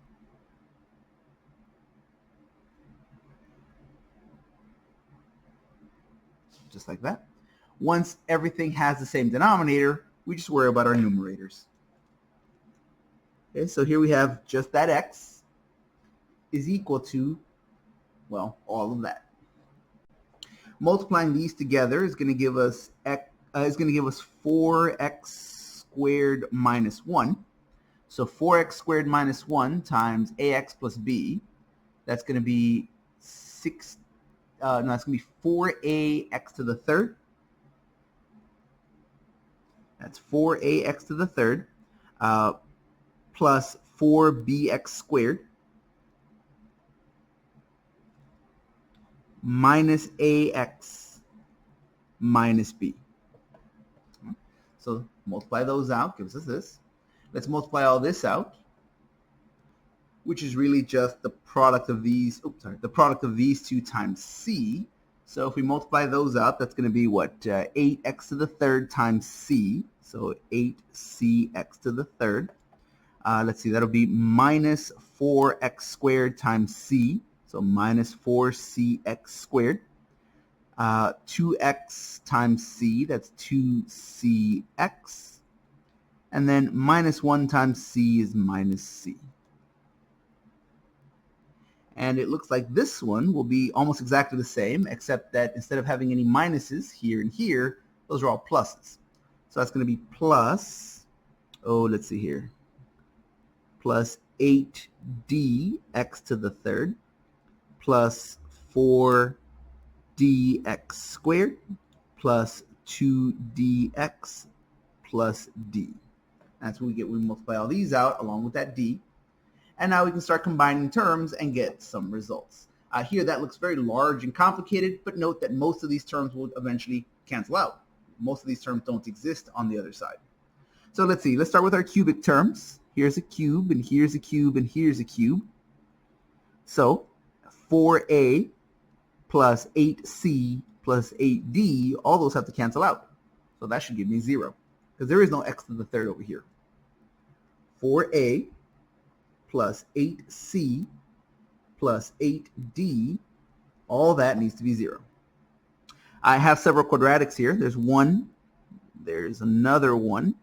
S1: Just like that. Once everything has the same denominator, we just worry about our numerators. Okay, so here we have just that x is equal to, well, all of that. Multiplying these together is going to give us 4x squared minus 1. So 4x squared minus 1 times ax plus b, that's going to be that's going to be 4ax to the third. That's 4ax to the third plus 4bx squared minus ax minus b. So multiply those out, gives us this. Let's multiply all this out, which is really just the product of these, the product of these two times c. So if we multiply those out, that's going to be what? 8x to the third times c. So 8cx to the third. Let's see, that'll be minus 4x squared times c. So minus 4cx squared. 2x times c, that's 2cx. And then minus 1 times c is minus c. And it looks like this one will be almost exactly the same, except that instead of having any minuses here and here, those are all pluses. So that's going to be plus, let's see here, plus 8dx to the third plus 4dx squared plus 2dx plus d. That's what we get when we multiply all these out along with that d. And now we can start combining terms and get some results. Here that looks very large and complicated, but note that most of these terms will eventually cancel out. Most of these terms don't exist on the other side. So let's see. Let's start with our cubic terms. Here's a cube, and here's a cube, and here's a cube. So 4a plus 8c plus 8d, all those have to cancel out. So that should give me 0, because there is no x to the third over here. 4a plus 8c plus 8d, all that needs to be 0. I have several quadratics here. There's 1, there's another 1,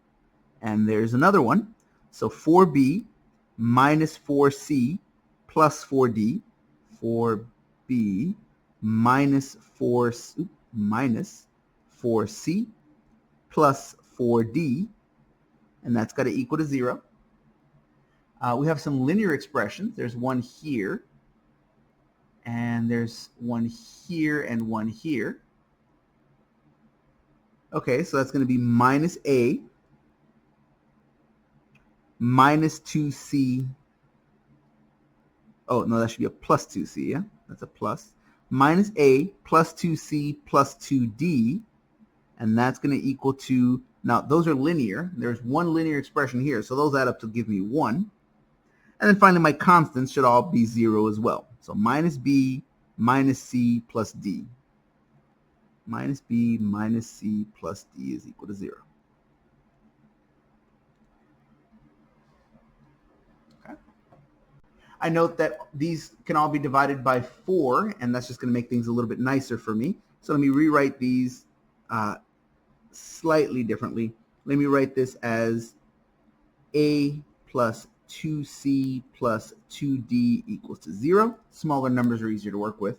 S1: and there's another 1. So 4b minus 4c plus 4d, 4b minus 4c plus 4d, and that's got to equal to 0. We have some linear expressions. There's one here, and there's one here, and one here. Okay, so that's going to be minus a minus 2c. Oh, no, that should be a plus 2c, yeah? That's a plus. Minus a plus 2c plus 2d, and that's going to equal to, now those are linear. There's one linear expression here, so those add up to give me 1. And then finally my constants should all be 0 as well. So minus b minus c plus d. Minus b minus c plus d is equal to 0. Okay. I note that these can all be divided by 4, and that's just going to make things a little bit nicer for me. So let me rewrite these slightly differently. Let me write this as a plus 2c plus 2d equals to 0. Smaller numbers are easier to work with.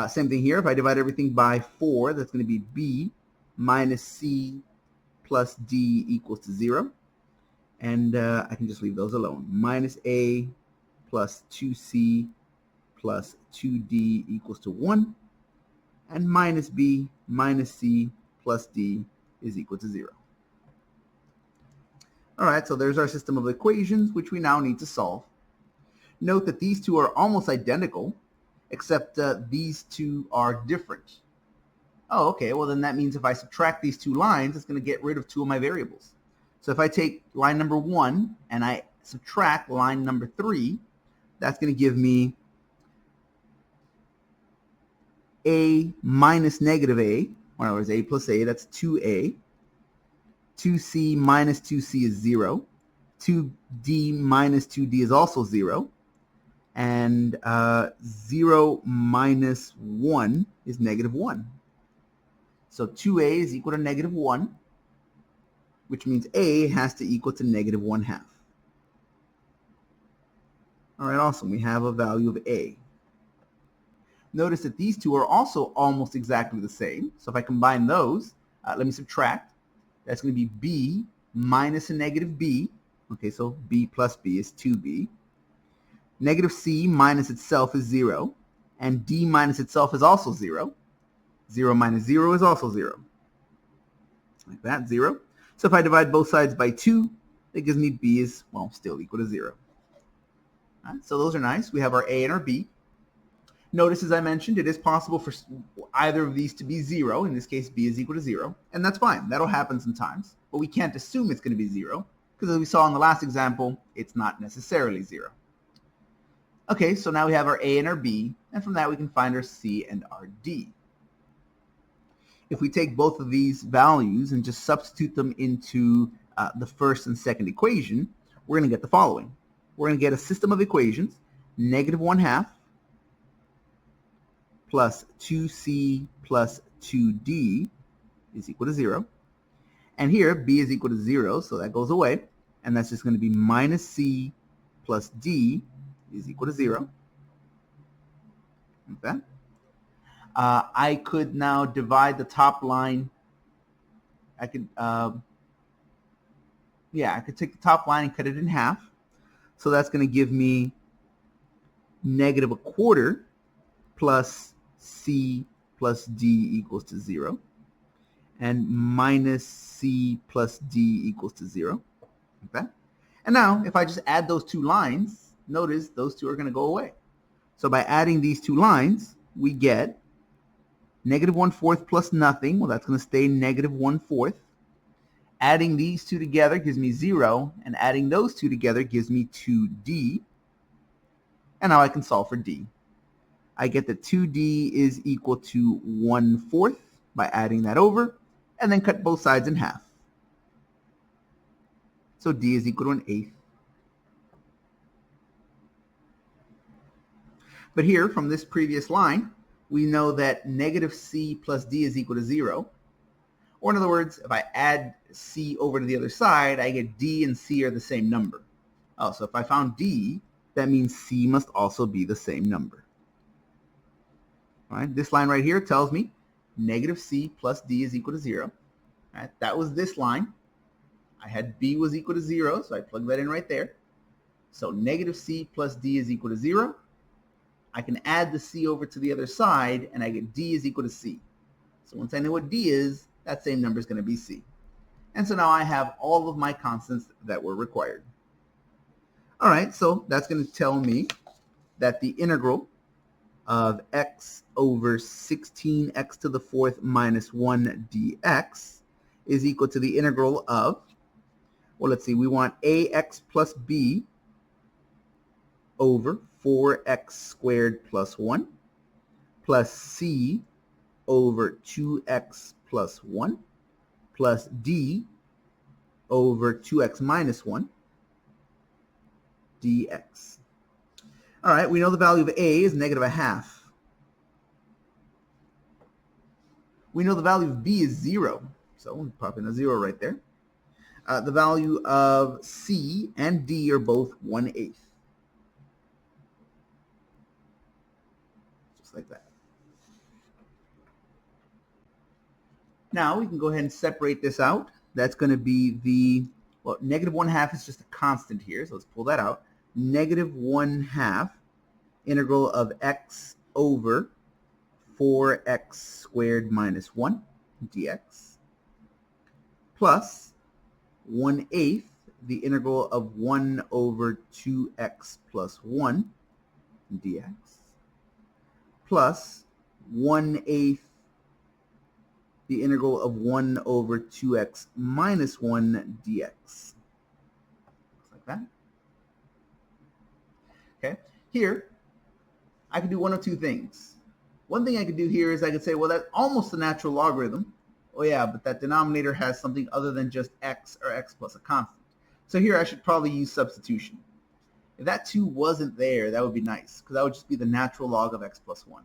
S1: Same thing here. If I divide everything by 4, that's going to be b minus c plus d equals to 0. And I can just leave those alone. Minus a plus 2c plus 2d equals to 1. And minus b minus c plus d is equal to 0. All right, so there's our system of equations, which we now need to solve. Note that these two are almost identical, except these two are different. Oh, okay, well then that means if I subtract these two lines, it's going to get rid of 2 of my variables. So if I take line number 1 and I subtract line number 3, that's going to give me a minus negative a, or in other words, a plus a, that's 2a. 2c minus 2c is 0. 2d minus 2d is also 0. And 0 minus 1 is negative 1. So 2a is equal to negative 1, which means a has to equal to negative 1/2. All right, awesome. We have a value of a. Notice that these two are also almost exactly the same. So if I combine those, let me subtract. That's going to be b minus a negative b. Okay, so b plus b is 2b. Negative c minus itself is 0. And d minus itself is also 0. 0 minus 0 is also 0. Like that, 0. So if I divide both sides by 2, that gives me b is, well, still equal to 0. All right, so those are nice. We have our a and our b. Notice, as I mentioned, it is possible for either of these to be 0. In this case, b is equal to 0. And that's fine. That'll happen sometimes. But we can't assume it's going to be 0, because as we saw in the last example, it's not necessarily 0. Okay, so now we have our a and our b, and from that we can find our c and our d. If we take both of these values and just substitute them into the first and second equation, we're going to get the following. We're going to get a system of equations, negative 1/2 plus 2c plus 2d is equal to 0. And here, b is equal to 0, so that goes away. And that's just going to be minus c plus d is equal to 0. Okay. I could now divide the top line. I could take the top line and cut it in half. So that's going to give me negative 1/4 plus c plus d equals to 0. And minus c plus d equals to 0. Okay. And now, if I just add those two lines, notice those two are going to go away. So by adding these two lines, we get negative 1/4 plus nothing. Well, that's going to stay negative 1/4. Adding these two together gives me 0, and adding those two together gives me 2d. And now I can solve for d. I get that 2d is equal to 1/4 by adding that over, and then cut both sides in half. So d is equal to 1/8. But here, from this previous line, we know that negative c plus d is equal to 0. Or in other words, if I add c over to the other side, I get d and c are the same number. Oh, so if I found d, that means c must also be the same number. All right, this line right here tells me negative c plus d is equal to 0. All right, that was this line. I had b was equal to 0, so I plugged that in right there. So negative c plus d is equal to 0. I can add the c over to the other side, and I get d is equal to c. So once I know what d is, that same number is going to be c. And so now I have all of my constants that were required. All right, so that's going to tell me that the integral of x over 16x to the 4th minus 1 dx is equal to the integral of, well, let's see, we want ax plus b over 4x squared plus 1 plus c over 2x plus 1 plus d over 2x minus 1 dx. All right, we know the value of a is negative 1/2. We know the value of b is 0, so we'll pop in a 0 right there. The value of c and d are both 1/8. Just like that. Now we can go ahead and separate this out. That's going to be the, well, negative 1/2 is just a constant here, so let's pull that out. Negative 1/2 integral of x over 4x squared minus 1 dx plus 1/8 the integral of 1 over 2x plus 1 dx plus 1/8 the integral of 1 over 2x minus 1 dx. Looks like that. Okay, here I can do one of two things. One thing I could do here is I could say, well, that's almost a natural logarithm. Oh yeah, but that denominator has something other than just x or x plus a constant. So here I should probably use substitution. If that 2 wasn't there, that would be nice, because that would just be the natural log of x plus 1.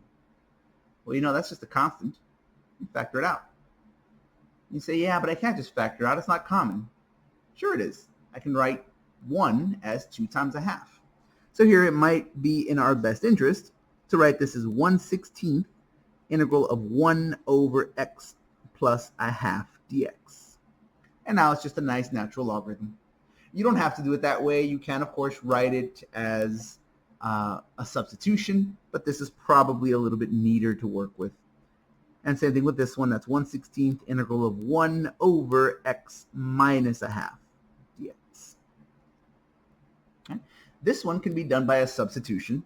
S1: Well, you know, that's just a constant. You factor it out. You say, yeah, but I can't just factor out. It's not common. Sure it is. I can write 1 as 2 times 1/2. So here it might be in our best interest to write this as 1/16 integral of 1 over x plus 1/2 dx. And now it's just a nice natural logarithm. You don't have to do it that way. You can, of course, write it as a substitution, but this is probably a little bit neater to work with. And same thing with this one. That's 1/16 integral of 1 over x minus 1/2 dx. Okay. This one can be done by a substitution.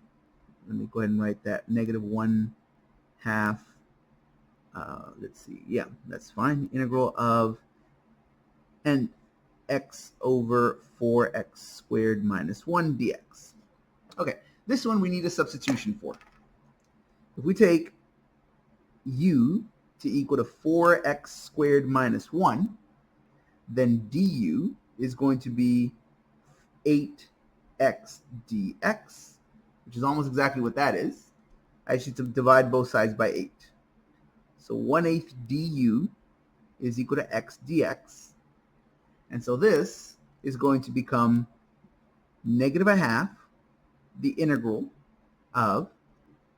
S1: Let me go ahead and write that. Negative 1/2. Let's see. Yeah, that's fine. Integral of and x over 4x squared minus 1 dx. Okay, this one we need a substitution for. If we take u to equal to 4x squared minus 1, then du is going to be 8x dx, which is almost exactly what that is. I should divide both sides by 8. So 1/8 du is equal to x dx. And so this is going to become negative 1/2 the integral of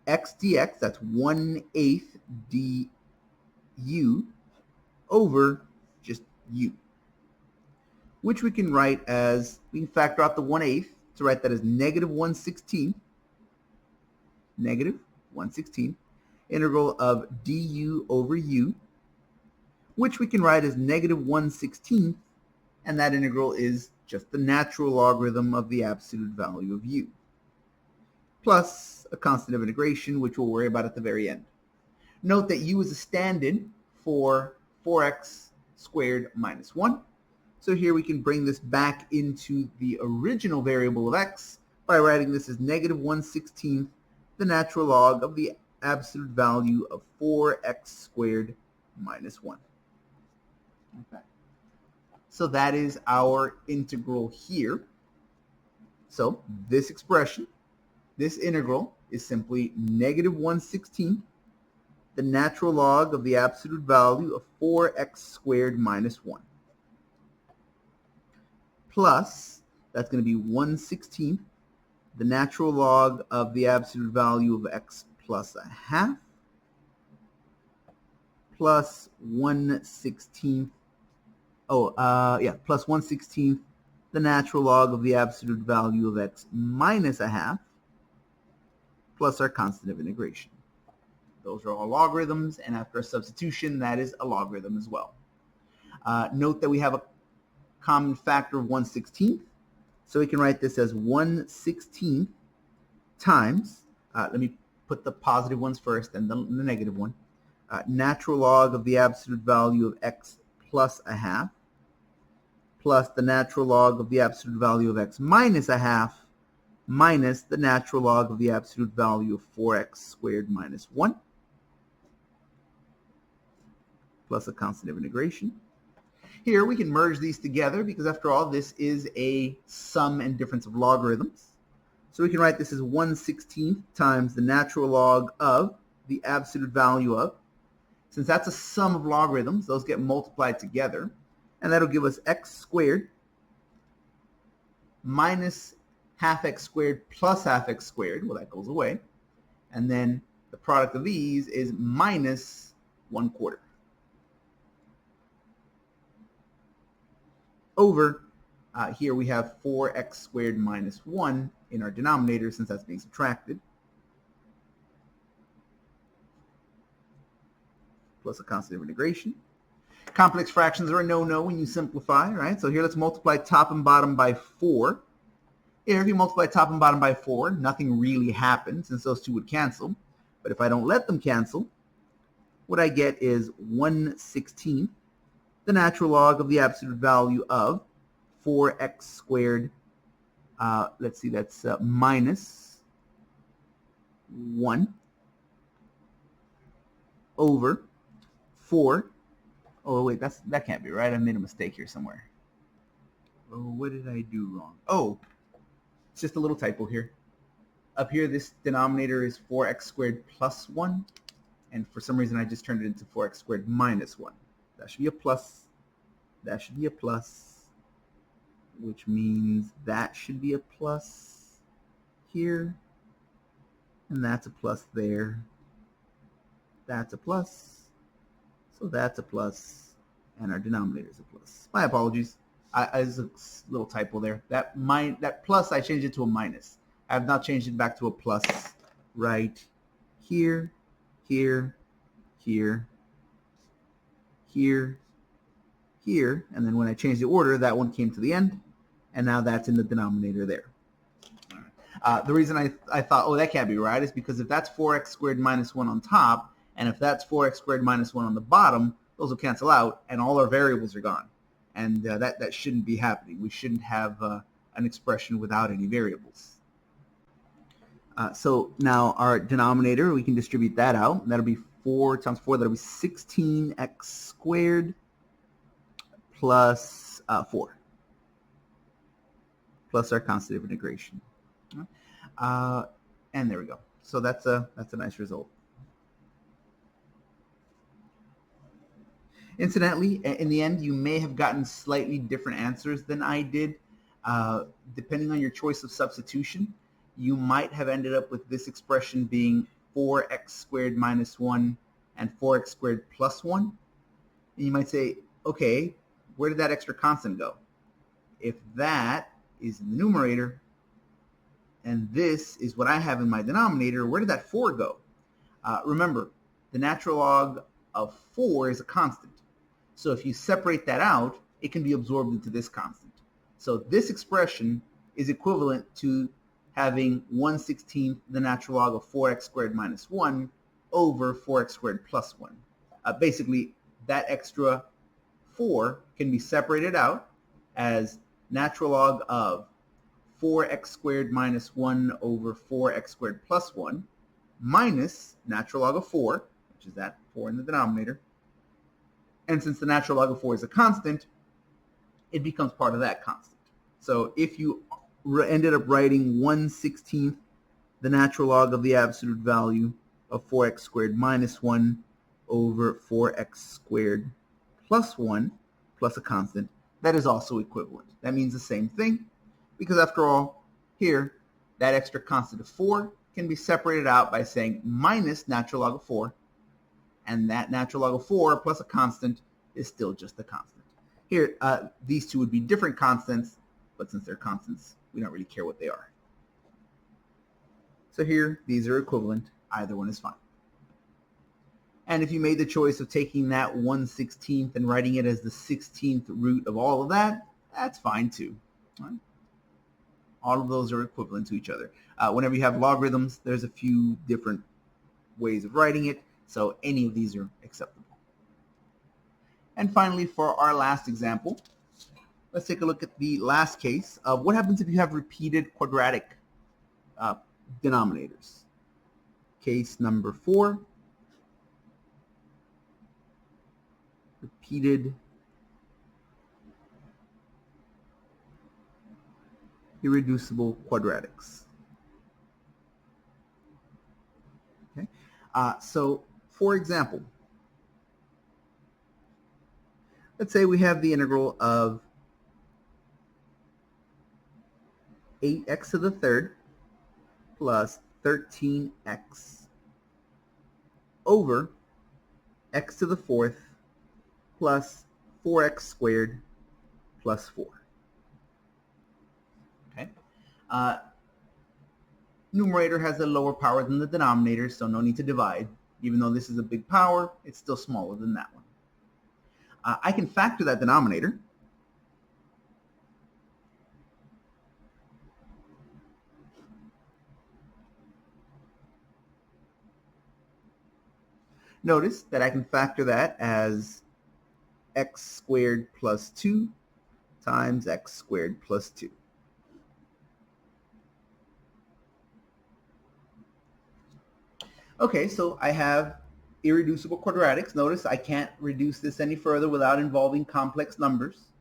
S1: x dx, that's 1/8 du over just u, which we can write as, we can factor out the 1/8 to write that as negative 1/16 integral of du over u, which we can write as negative 1/16, and that integral is just the natural logarithm of the absolute value of u, plus a constant of integration, which we'll worry about at the very end. Note that u is a stand-in for 4x squared minus 1. So here we can bring this back into the original variable of x by writing this as negative 1/16 the natural log of the absolute value of 4x squared minus 1. Okay. So that is our integral here. So this expression, this integral, is simply negative 1/16 the natural log of the absolute value of 4x squared minus 1. Plus, that's going to be 1/16 the natural log of the absolute value of x plus a half, plus 1/16, plus 1/16 the natural log of the absolute value of x minus a half, plus our constant of integration. Those are all logarithms, and after a substitution, that is a logarithm as well. Note that we have a common factor of 1/16, so we can write this as 1/16 times, let me put the positive ones first and then the negative one, natural log of the absolute value of x plus a half, plus the natural log of the absolute value of x minus a half, minus the natural log of the absolute value of 4x squared minus 1, plus a constant of integration. Here we can merge these together because after all this is a sum and difference of logarithms. So we can write this as 1/16 times the natural log of the absolute value of. Since that's a sum of logarithms, those get multiplied together, and that'll give us x squared minus half x squared plus half x squared. Well, that goes away. And then the product of these is minus 1/4. Over, here we have 4x squared minus 1 in our denominator since that's being subtracted, plus a constant of integration. Complex fractions are a no-no when you simplify, right? So here let's multiply top and bottom by 4. Here, if you multiply top and bottom by 4, nothing really happens since those two would cancel. But if I don't let them cancel, what I get is 1/16 the natural log of the absolute value of 4x squared, let's see, that's minus 1 over 4. Oh, wait, that can't be right. I made a mistake here somewhere. Oh, what did I do wrong? Oh, it's just a little typo here. Up here, this denominator is 4x squared plus 1, and for some reason I just turned it into 4x squared minus 1. That should be a plus. That should be a plus, which means that should be a plus here, and that's a plus there. That's a plus, so that's a plus, and our denominator is a plus. My apologies. There's a little typo there. That plus, I changed it to a minus. I have not changed it back to a plus right here, here, here, here, here, and then when I changed the order, that one came to the end, and now that's in the denominator there. The reason I thought, oh, that can't be right, is because if that's 4x squared minus 1 on top, and if that's 4x squared minus 1 on the bottom, those will cancel out, and all our variables are gone. And that shouldn't be happening. We shouldn't have an expression without any variables. So now our denominator, we can distribute that out. That'll be 4 times 4, that'll be 16x squared plus 4, plus our constant of integration. And there we go. So that's a nice result. Incidentally, in the end, you may have gotten slightly different answers than I did. Depending on your choice of substitution, you might have ended up with this expression being 4x squared minus 1 and 4x squared plus 1. And you might say, okay, where did that extra constant go? If that is in the numerator, and this is what I have in my denominator, where did that 4 go? Remember, the natural log of 4 is a constant. So if you separate that out, it can be absorbed into this constant. So this expression is equivalent to having 1/16 the natural log of 4x squared minus 1 over 4x squared plus 1. Basically, that extra 4 can be separated out as natural log of 4x squared minus 1 over 4x squared plus 1 minus natural log of 4, which is that 4 in the denominator. And since the natural log of 4 is a constant, it becomes part of that constant. So if you ended up writing 1/16 the natural log of the absolute value of 4x squared minus 1 over 4x squared plus 1 plus a constant, that is also equivalent. That means the same thing, because after all, here, that extra constant of 4 can be separated out by saying minus natural log of 4, and that natural log of 4 plus a constant is still just a constant. Here, these two would be different constants, but since they're constants, we don't really care what they are. So here, these are equivalent. Either one is fine. And if you made the choice of taking that 1/16 and writing it as the 16th root of all of that, that's fine too. Right? All of those are equivalent to each other. Whenever you have logarithms, there's a few different ways of writing it, so any of these are acceptable. And finally, for our last example, let's take a look at the last case of what happens if you have repeated quadratic denominators. Case number 4, repeated irreducible quadratics. Okay, so for example, let's say we have the integral of 8x to the third plus 13x over x to the fourth plus 4x squared plus 4. Okay. Numerator has a lower power than the denominator, so no need to divide. Even though this is a big power, it's still smaller than that one. I can factor that denominator. Notice that I can factor that as x squared plus 2 times x squared plus 2. Okay, so I have irreducible quadratics. Notice I can't reduce this any further without involving complex numbers.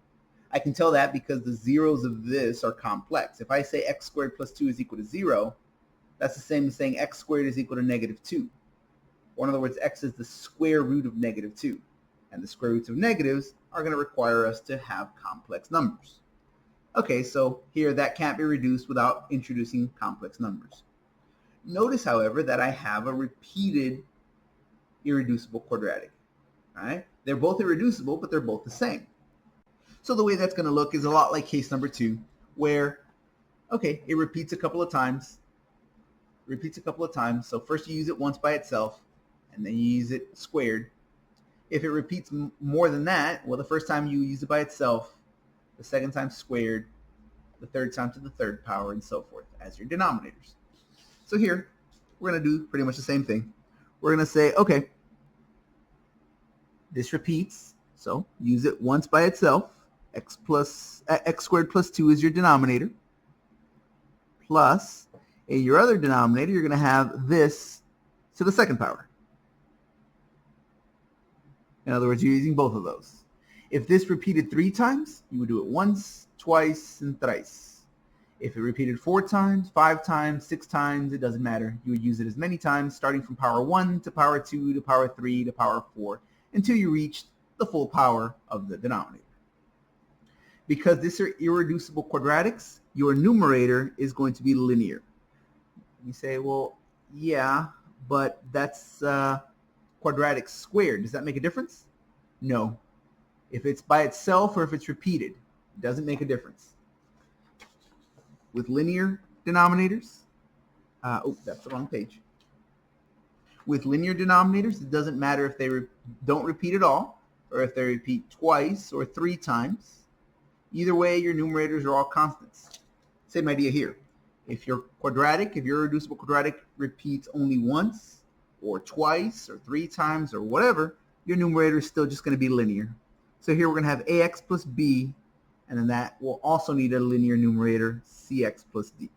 S1: I can tell that because the zeros of this are complex. If I say x squared plus 2 is equal to 0, that's the same as saying x squared is equal to negative 2. Or in other words, x is the square root of negative 2. And the square roots of negatives are going to require us to have complex numbers. Okay, so here that can't be reduced without introducing complex numbers. Notice, however, that I have a repeated irreducible quadratic. All right? They're both irreducible, but they're both the same. So the way that's going to look is a lot like case number 2, where, okay, it repeats a couple of times. So first you use it once by itself, and then you use it squared. If it repeats more than that, well, the first time you use it by itself, the second time squared, the third time to the third power, and so forth as your denominators. So here, we're going to do pretty much the same thing. We're going to say, okay, this repeats, so use it once by itself. X squared plus 2 is your denominator. Plus, in your other denominator, you're going to have this to the second power. In other words, you're using both of those. If this repeated 3 times, you would do it once, twice, and thrice. If it repeated 4 times, 5 times, 6 times, it doesn't matter. You would use it as many times, starting from power 1 to power 2 to power 3 to power 4, until you reached the full power of the denominator. Because these are irreducible quadratics, your numerator is going to be linear. You say, well, yeah, but that's quadratic squared. Does that make a difference? No. If it's by itself or if it's repeated, it doesn't make a difference. With linear denominators, that's the wrong page. With linear denominators, it doesn't matter if they don't repeat at all, or if they repeat twice or 3 times. Either way, your numerators are all constants. Same idea here. If your irreducible quadratic repeats only once, or twice, or 3 times, or whatever, your numerator is still just going to be linear. So here we're going to have ax plus b, and then that will also need a linear numerator, cx plus d.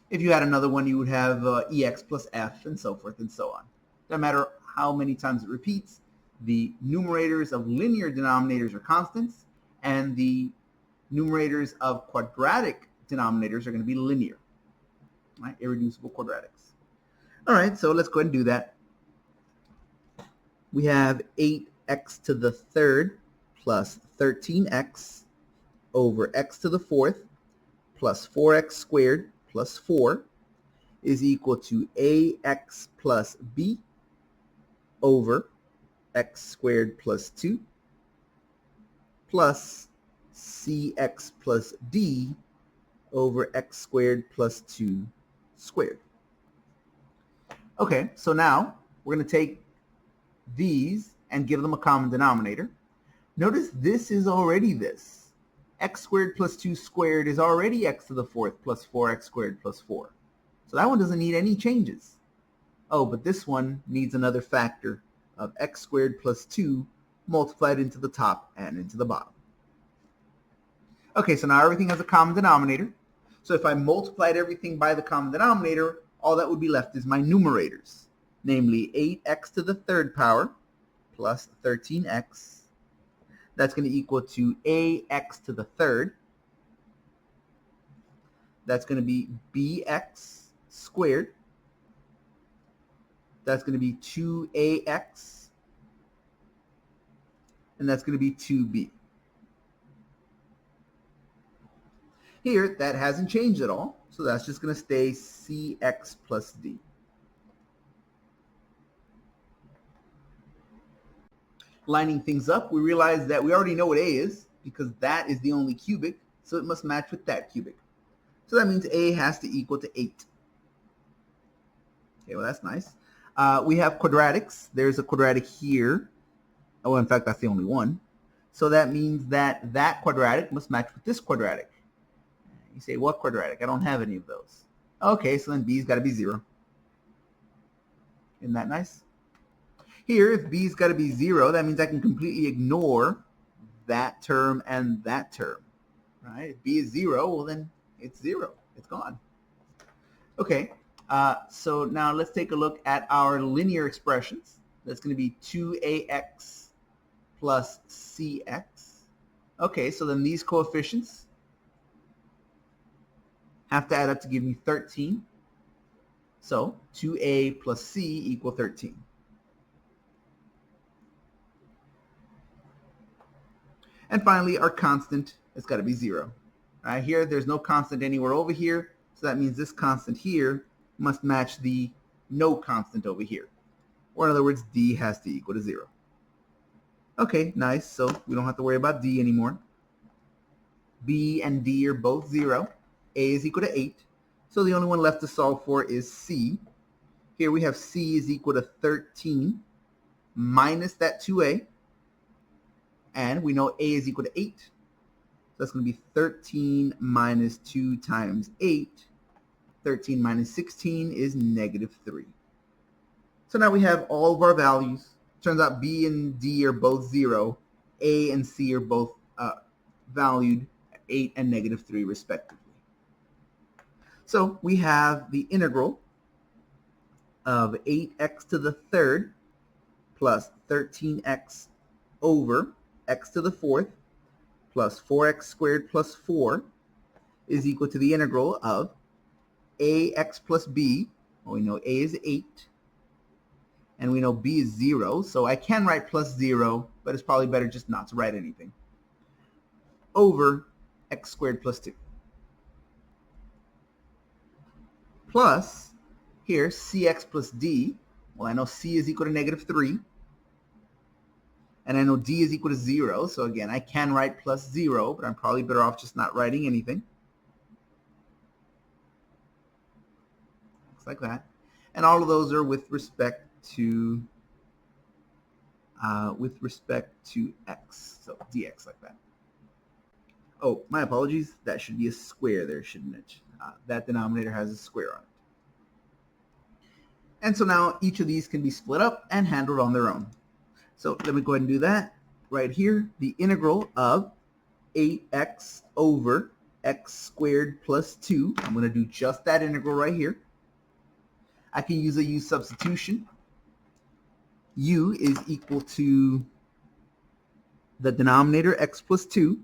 S1: If you had another one, you would have ex plus f, and so forth and so on. No matter how many times it repeats, the numerators of linear denominators are constants, and the numerators of quadratic denominators are going to be linear, right? Irreducible quadratics. All right, so let's go ahead and do that. We have 8x to the third plus 13x over x to the fourth plus 4x squared plus 4 is equal to ax plus b over x squared plus 2 plus cx plus d over x squared plus 2 squared. Okay, so now we're going to take these and give them a common denominator. Notice this is already this. X squared plus 2 squared is already x to the fourth plus 4x squared plus 4. So that one doesn't need any changes. Oh, but this one needs another factor of x squared plus 2 multiplied into the top and into the bottom. Okay, so now everything has a common denominator. So if I multiplied everything by the common denominator, all that would be left is my numerators, namely 8x to the third power plus 13x. That's going to equal to ax to the third. That's going to be bx squared. That's going to be 2ax. And that's going to be 2b. Here, that hasn't changed at all, so that's just going to stay cx plus d. Lining things up, we realize that we already know what a is because that is the only cubic, so it must match with that cubic. So that means a has to equal to 8. Okay, well that's nice. We have quadratics. There's a quadratic here. Oh, in fact, that's the only one. So that means that that quadratic must match with this quadratic. You say, what quadratic? I don't have any of those. Okay, so then b's got to be 0. Isn't that nice? Here, if b's got to be 0, that means I can completely ignore that term and that term. Right? If b is 0, well then it's 0. It's gone. Okay, so now let's take a look at our linear expressions. That's going to be 2ax plus cx. Okay, so then these coefficients have to add up to give me 13. So 2a plus c equal 13. And finally, our constant has got to be 0. Right here, there's no constant anywhere over here, so that means this constant here must match the no constant over here. Or in other words, d has to equal to 0. Okay, nice. So we don't have to worry about d anymore. b and d are both 0. A is equal to 8. So the only one left to solve for is c. Here we have c is equal to 13 minus that 2a. And we know a is equal to 8. So that's going to be 13 minus 2 times 8. 13 minus 16 is negative 3. So now we have all of our values. Turns out b and d are both 0. A and c are both valued at 8 and negative 3 respectively. So we have the integral of 8x to the third plus 13x over x to the fourth plus 4x squared plus 4 is equal to the integral of ax plus b. Well, we know a is 8 and we know b is 0, so I can write plus 0, but it's probably better just not to write anything, over x squared plus 2. Plus, here, cx plus d. Well, I know c is equal to negative 3. And I know d is equal to 0. So again, I can write plus 0, but I'm probably better off just not writing anything. Looks like that. And all of those are with respect to x. So dx like that. Oh, my apologies. That should be a square there, shouldn't it? That denominator has a square on it. And so now each of these can be split up and handled on their own. So let me go ahead and do that. Right here, the integral of 8x over x squared plus 2. I'm going to do just that integral right here. I can use a u substitution. u is equal to the denominator x plus 2,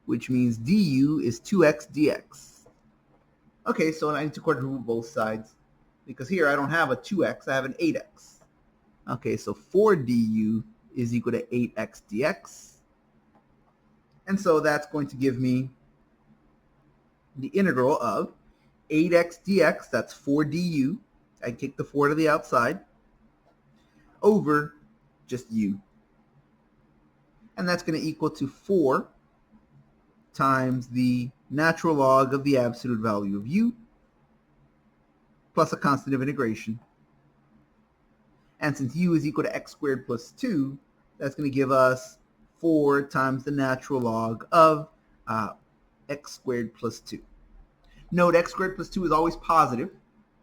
S1: which means du is 2x dx. Okay, so I need to quadruple both sides, because here I don't have a 2x, I have an 8x. Okay, so 4 du is equal to 8x dx. And so that's going to give me the integral of 8x dx, that's 4 du, I kick the 4 to the outside, over just u. And that's going to equal to 4 times the natural log of the absolute value of u plus a constant of integration. And since u is equal to x squared plus 2, that's going to give us 4 times the natural log of x squared plus 2. Note x squared plus 2 is always positive,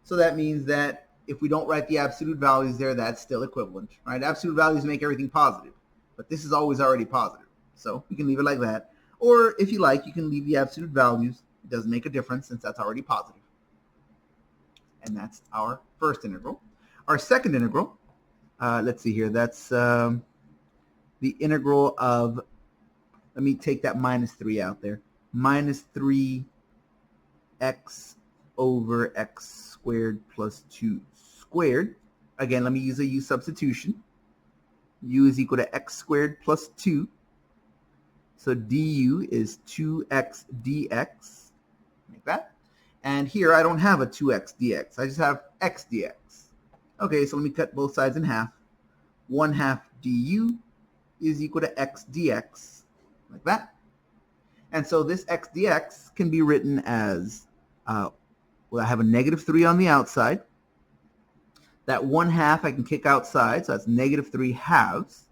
S1: so that means that if we don't write the absolute values there, that's still equivalent, right? Absolute values make everything positive, but this is always already positive, so we can leave it like that. Or if you like, you can leave the absolute values. It doesn't make a difference since that's already positive. And that's our first integral. Our second integral, let's see here, that's the integral of, let me take that minus 3 out there, minus 3x over x squared plus 2 squared. Again, let me use a u substitution. U is equal to x squared plus 2. So du is 2x dx, like that. And here I don't have a 2x dx. I just have x dx. Okay, so let me cut both sides in half. 1/2 du is equal to x dx, like that. And so this x dx can be written as, well, I have a negative 3 on the outside. That 1/2 I can kick outside, so that's negative 3 halves.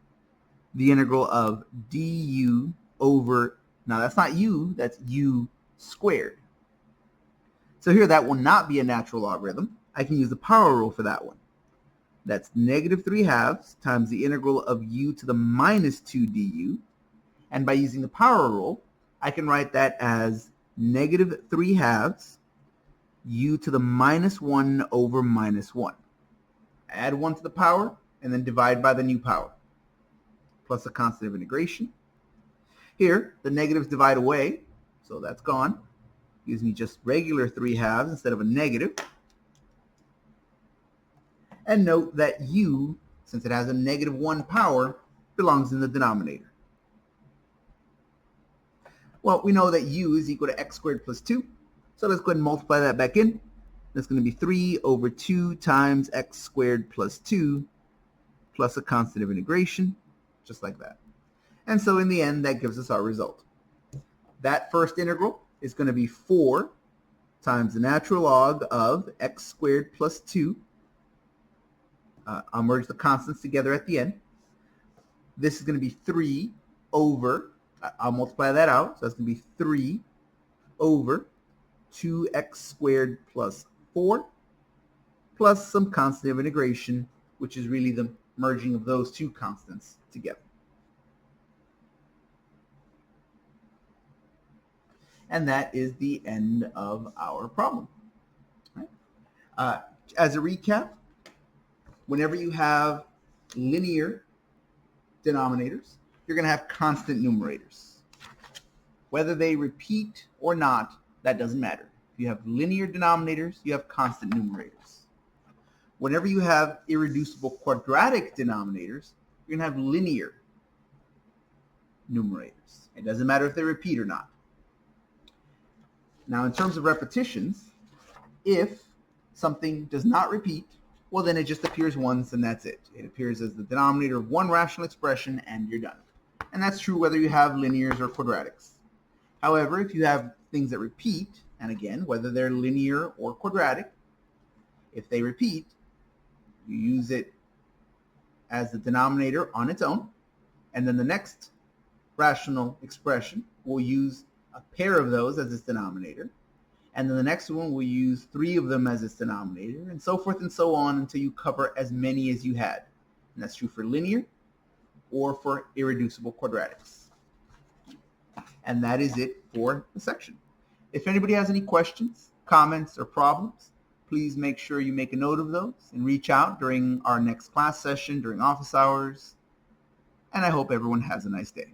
S1: The integral of du over, now that's not u, that's u squared. So here that will not be a natural logarithm. I can use the power rule for that one. That's negative 3 halves times the integral of u to the minus 2 du. And by using the power rule, I can write that as negative 3 halves u to the minus 1 over minus 1. Add 1 to the power and then divide by the new power, plus a constant of integration. Here, the negatives divide away, so that's gone. Gives me just regular 3 halves instead of a negative. And note that u, since it has a negative 1 power, belongs in the denominator. Well, we know that u is equal to x squared plus 2, so let's go ahead and multiply that back in. That's going to be 3 over 2 times x squared plus 2 plus a constant of integration, just like that. And so in the end, that gives us our result. That first integral is going to be 4 times the natural log of x squared plus 2. I'll merge the constants together at the end. This is going to be 3 over, I'll multiply that out, so that's going to be 3 over 2x squared plus 4 plus some constant of integration, which is really the merging of those two constants together. And that is the end of our problem. Right? As a recap, whenever you have linear denominators, you're going to have constant numerators. Whether they repeat or not, that doesn't matter. If you have linear denominators, you have constant numerators. Whenever you have irreducible quadratic denominators, you're going to have linear numerators. It doesn't matter if they repeat or not. Now, in terms of repetitions, if something does not repeat, well, then it just appears once and that's it. It appears as the denominator of one rational expression and you're done. And that's true whether you have linears or quadratics. However, if you have things that repeat, and again, whether they're linear or quadratic, if they repeat, you use it as the denominator on its own, and then the next rational expression will use a pair of those as its denominator, and then the next one will use 3 of them as its denominator, and so forth and so on until you cover as many as you had. And that's true for linear or for irreducible quadratics. And that is it for the section. If anybody has any questions, comments, or problems, please make sure you make a note of those and reach out during our next class session, during office hours. And I hope everyone has a nice day.